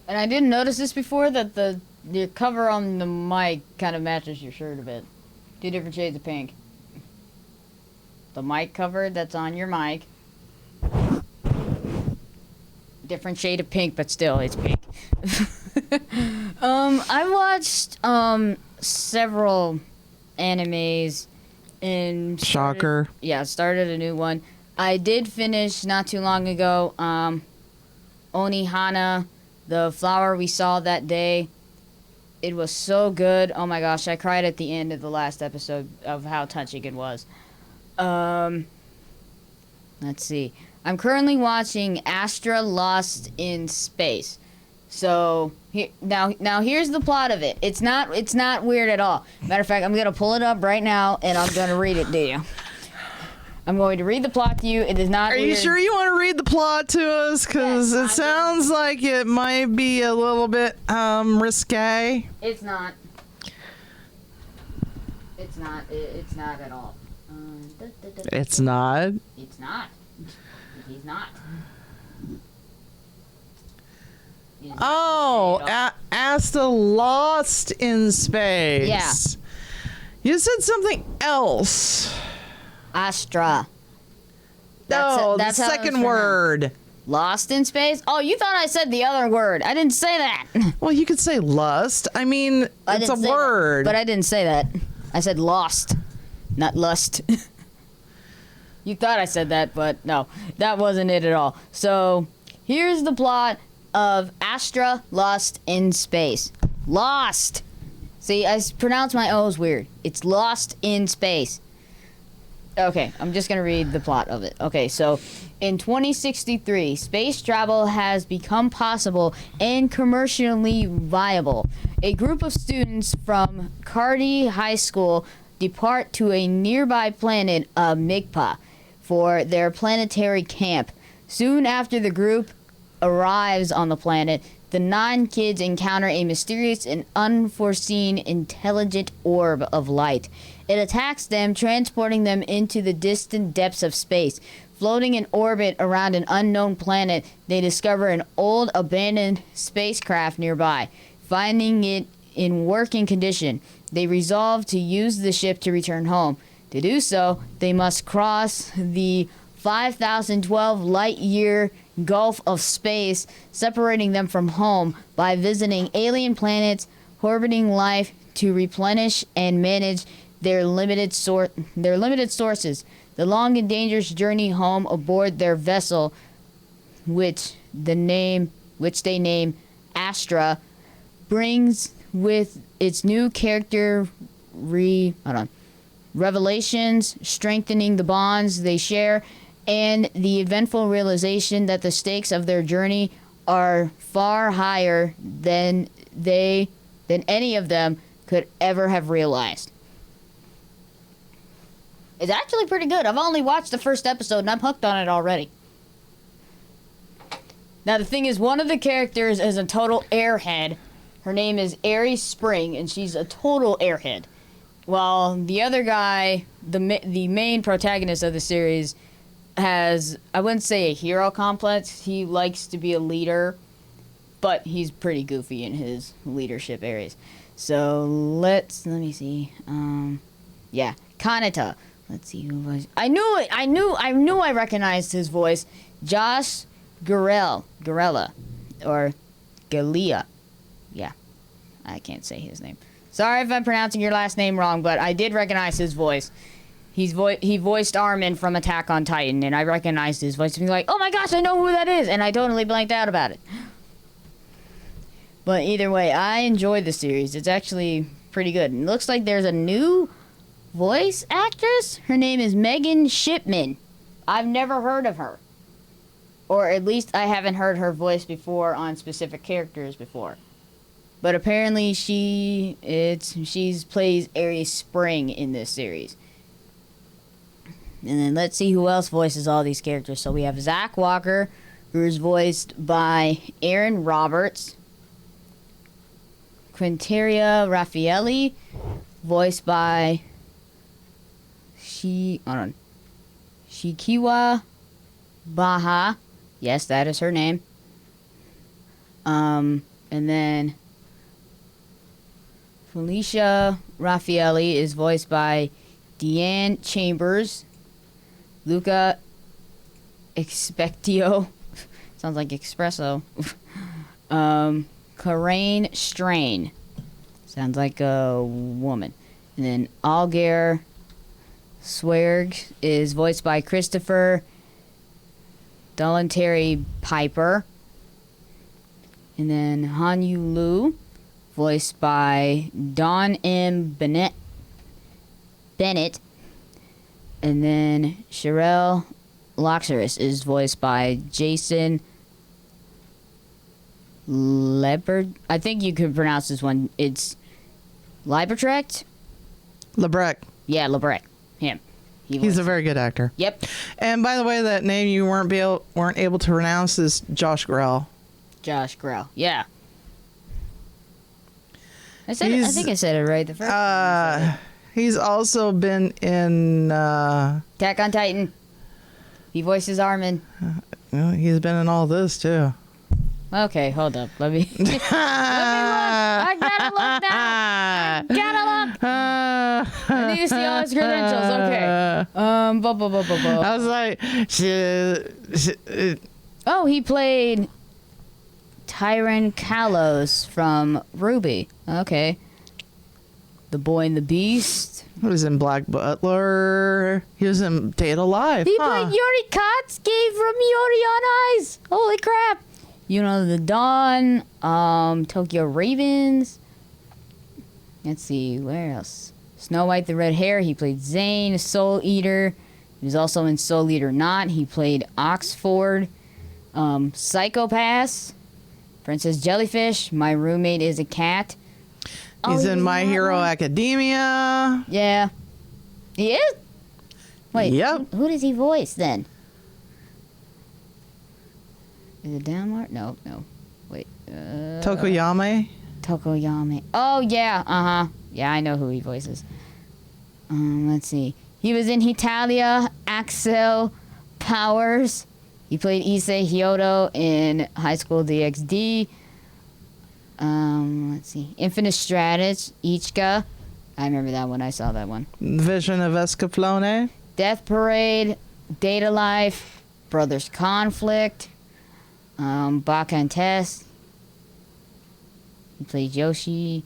And I didn't notice this before, that your cover on the mic kind of matches your shirt a bit. 2 different shades of pink. The mic cover that's on your mic. Different shade of pink, but still, it's pink. I watched several animes and Shocker. Started a new one. I did finish not too long ago Onihana, the flower we saw that day. It was so good. Oh my gosh, I cried at the end of the last episode of how touching it was. Let's see. I'm currently watching Astra Lost in Space. So now here's the plot of it. It's not weird at all. Matter of fact, I'm gonna pull it up right now and I'm gonna read it to you. I'm going to read the plot to you. It is not. Are weird. you sure you want to read the plot to us? Because Yes, it sounds like it might be a little bit risque. It's not. It's not. It's not at all. It's not. It's not. He's not. Oh, Asta Lost in Space. Yeah. You said something else. Astra. No, that's the how it was second pronounced. word. Lost in space? Oh, you thought I said the other word. I didn't say that. Well, you could say lust. I mean, I it's didn't a say word. that, but I didn't say that. I said lost, not lust. You thought I said that, but no, that wasn't it at all. So here's the plot of Astra Lost in Space. Lost. See, I pronounce my O's weird. It's Lost in Space. Okay, I'm just going to read the plot of it. Okay, so in 2063, space travel has become possible and commercially viable. A group of students from Cardi High School depart to a nearby planet, Migpa, for their planetary camp. Soon after the group arrives on the planet, the 9 kids encounter a mysterious and unforeseen intelligent orb of light. It attacks them, transporting them into the distant depths of space. Floating in orbit around an unknown planet, they discover an old abandoned spacecraft nearby. Finding it in working condition, they resolve to use the ship to return home. To do so, they must cross the 5,012 light-year gulf of space, separating them from home by visiting alien planets, orbiting life to replenish and manage their limited sources. The long and dangerous journey home aboard their vessel, which they name Astra, brings with its new character revelations, strengthening the bonds they share, and the eventful realization that the stakes of their journey are far higher than any of them could ever have realized. It's actually pretty good. I've only watched the first episode and I'm hooked on it already. Now the thing is, one of the characters is a total airhead. Her name is Aries Spring, and she's a total airhead. While the other guy, the main protagonist of the series, has, I wouldn't say a hero complex. He likes to be a leader, but he's pretty goofy in his leadership areas. So let me see. Yeah, Kanata. Let's see who was. I knew it. I knew I recognized his voice. Josh Garella, or Galia. Yeah, I can't say his name. Sorry if I'm pronouncing your last name wrong, but I did recognize his voice. He voiced Armin from Attack on Titan, and I recognized his voice. And be like, oh my gosh, I know who that is, and I totally blanked out about it. But either way, I enjoyed the series. It's actually pretty good. And it looks like there's a new voice actress. Her name is Megan Shipman. I've never heard of her, or at least I haven't heard her voice before on specific characters before. But apparently she plays Aries Spring in this series. And then let's see who else voices all these characters. So we have Zach Walker, who is voiced by Aaron Roberts. Quinteria Raffaelli, voiced by Shikiwa Baha. Yes, that is her name. And then Felicia Raffaelli is voiced by Deanne Chambers. Luca Expectio. Sounds like espresso. Karain Strain. Sounds like a woman. And then Algar Swerg is voiced by Christopher Dollantary Piper. And then Hanyu Lu, voiced by Don M. Bennett. And then Sherelle Loxeris is voiced by Jason Leopard. I think you could pronounce this one. It's Librecht? Lebrecht. Yeah, Lebrecht. Him. He's a very good actor. Yep. And by the way, that name you weren't able to pronounce is Josh Grell. Josh Grell. Yeah. I think I said it right the first time. He's also been in Attack on Titan. He voices Armin. he's been in all this too. Okay, hold up. Let me look. I gotta look now. I gotta look. I need to see all his credentials. Okay. I was like, Oh, he played Tyron Kalos from Ruby. Okay. The Boy and the Beast. he was in Black Butler. He was in Date Alive. He played Yuri Katsuki from Yuri on Ice. Holy crap. You know the Dawn, Tokyo Ravens. Let's see, where else? Snow White the Red Hare. He played Zane, Soul Eater. He was also in Soul Eater Not. He played Oxford. Psychopaths. Princess Jellyfish. My Roommate is a Cat. He's he in was My that Hero one? Academia. Yeah. He is? Wait, Yep. who does he voice then? Is it Denmark? No. Wait. Tokoyami. Tokoyami. Oh, yeah. Uh-huh. Yeah, I know who he voices. Let's see. He was in Hitalia, Axel Powers. He played Issei Hyodo in High School DxD. Let's see. Infinite Strategy, Ichika. I remember that one. I saw that one. Vision of Escaflowne. Death Parade, Data Life, Brothers Conflict, Baka and Tess. He plays Yoshi.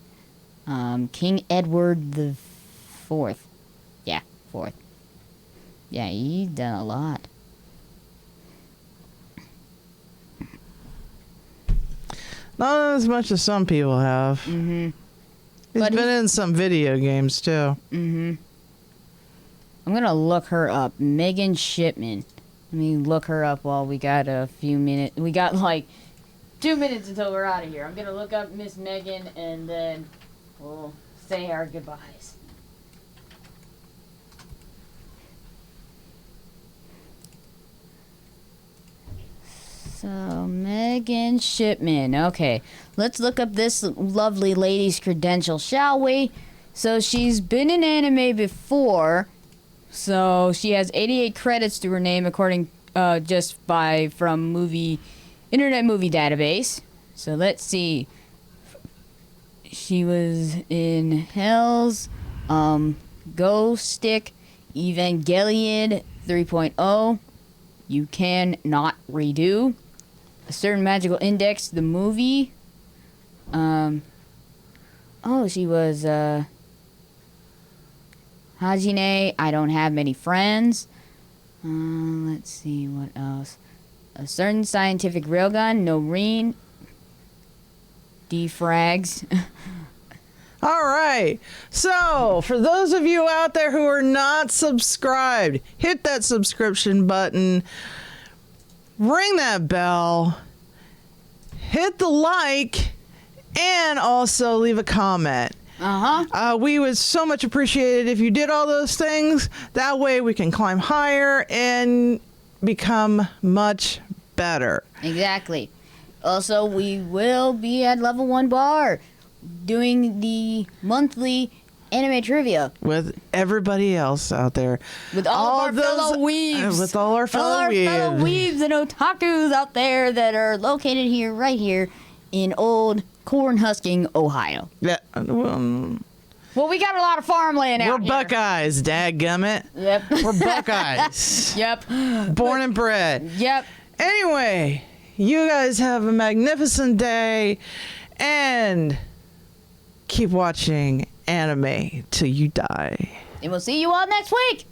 King Edward the Fourth. Yeah, Fourth. Yeah, he's done a lot. Not as much as some people have. Mm-hmm. He's But been in some video games too. Mm-hmm. I'm gonna look her up. Megan Shipman. Let me look her up while we got a few minutes. We got like 2 minutes until we're out of here. I'm gonna look up Miss Megan and then we'll say our goodbyes. So, Megan Shipman. Okay, let's look up this lovely lady's credentials, shall we? So, she's been in anime before. So, she has 88 credits to her name, according from Internet Movie Database. So, let's see. She was in Hell's, Ghost Stick, Evangelion 3.0. You Can Not Redo. A Certain Magical Index, the movie. She was Hajime, I Don't Have Many Friends. Let's see, what else? A Certain Scientific Railgun, Noreen. Defrags. All right. So, for those of you out there who are not subscribed, hit that subscription button, ring that bell, hit the like, and also leave a comment. We would so much appreciate it if you did all those things. That way we can climb higher and become much better. Exactly. Also, we will be at Level 1 Bar doing the monthly anime trivia With everybody else out there. with all of our fellow weebs. With all our fellow fellow weebs and otakus out there that are located here, right here, in old corn-husking Ohio. Yeah. Well, we got a lot of farmland out We're here. Buckeyes, dadgummit. Yep. We're Buckeyes. Yep. Born and bred. Yep. Anyway, you guys have a magnificent day and keep watching anime till you die. And we'll see you all next week.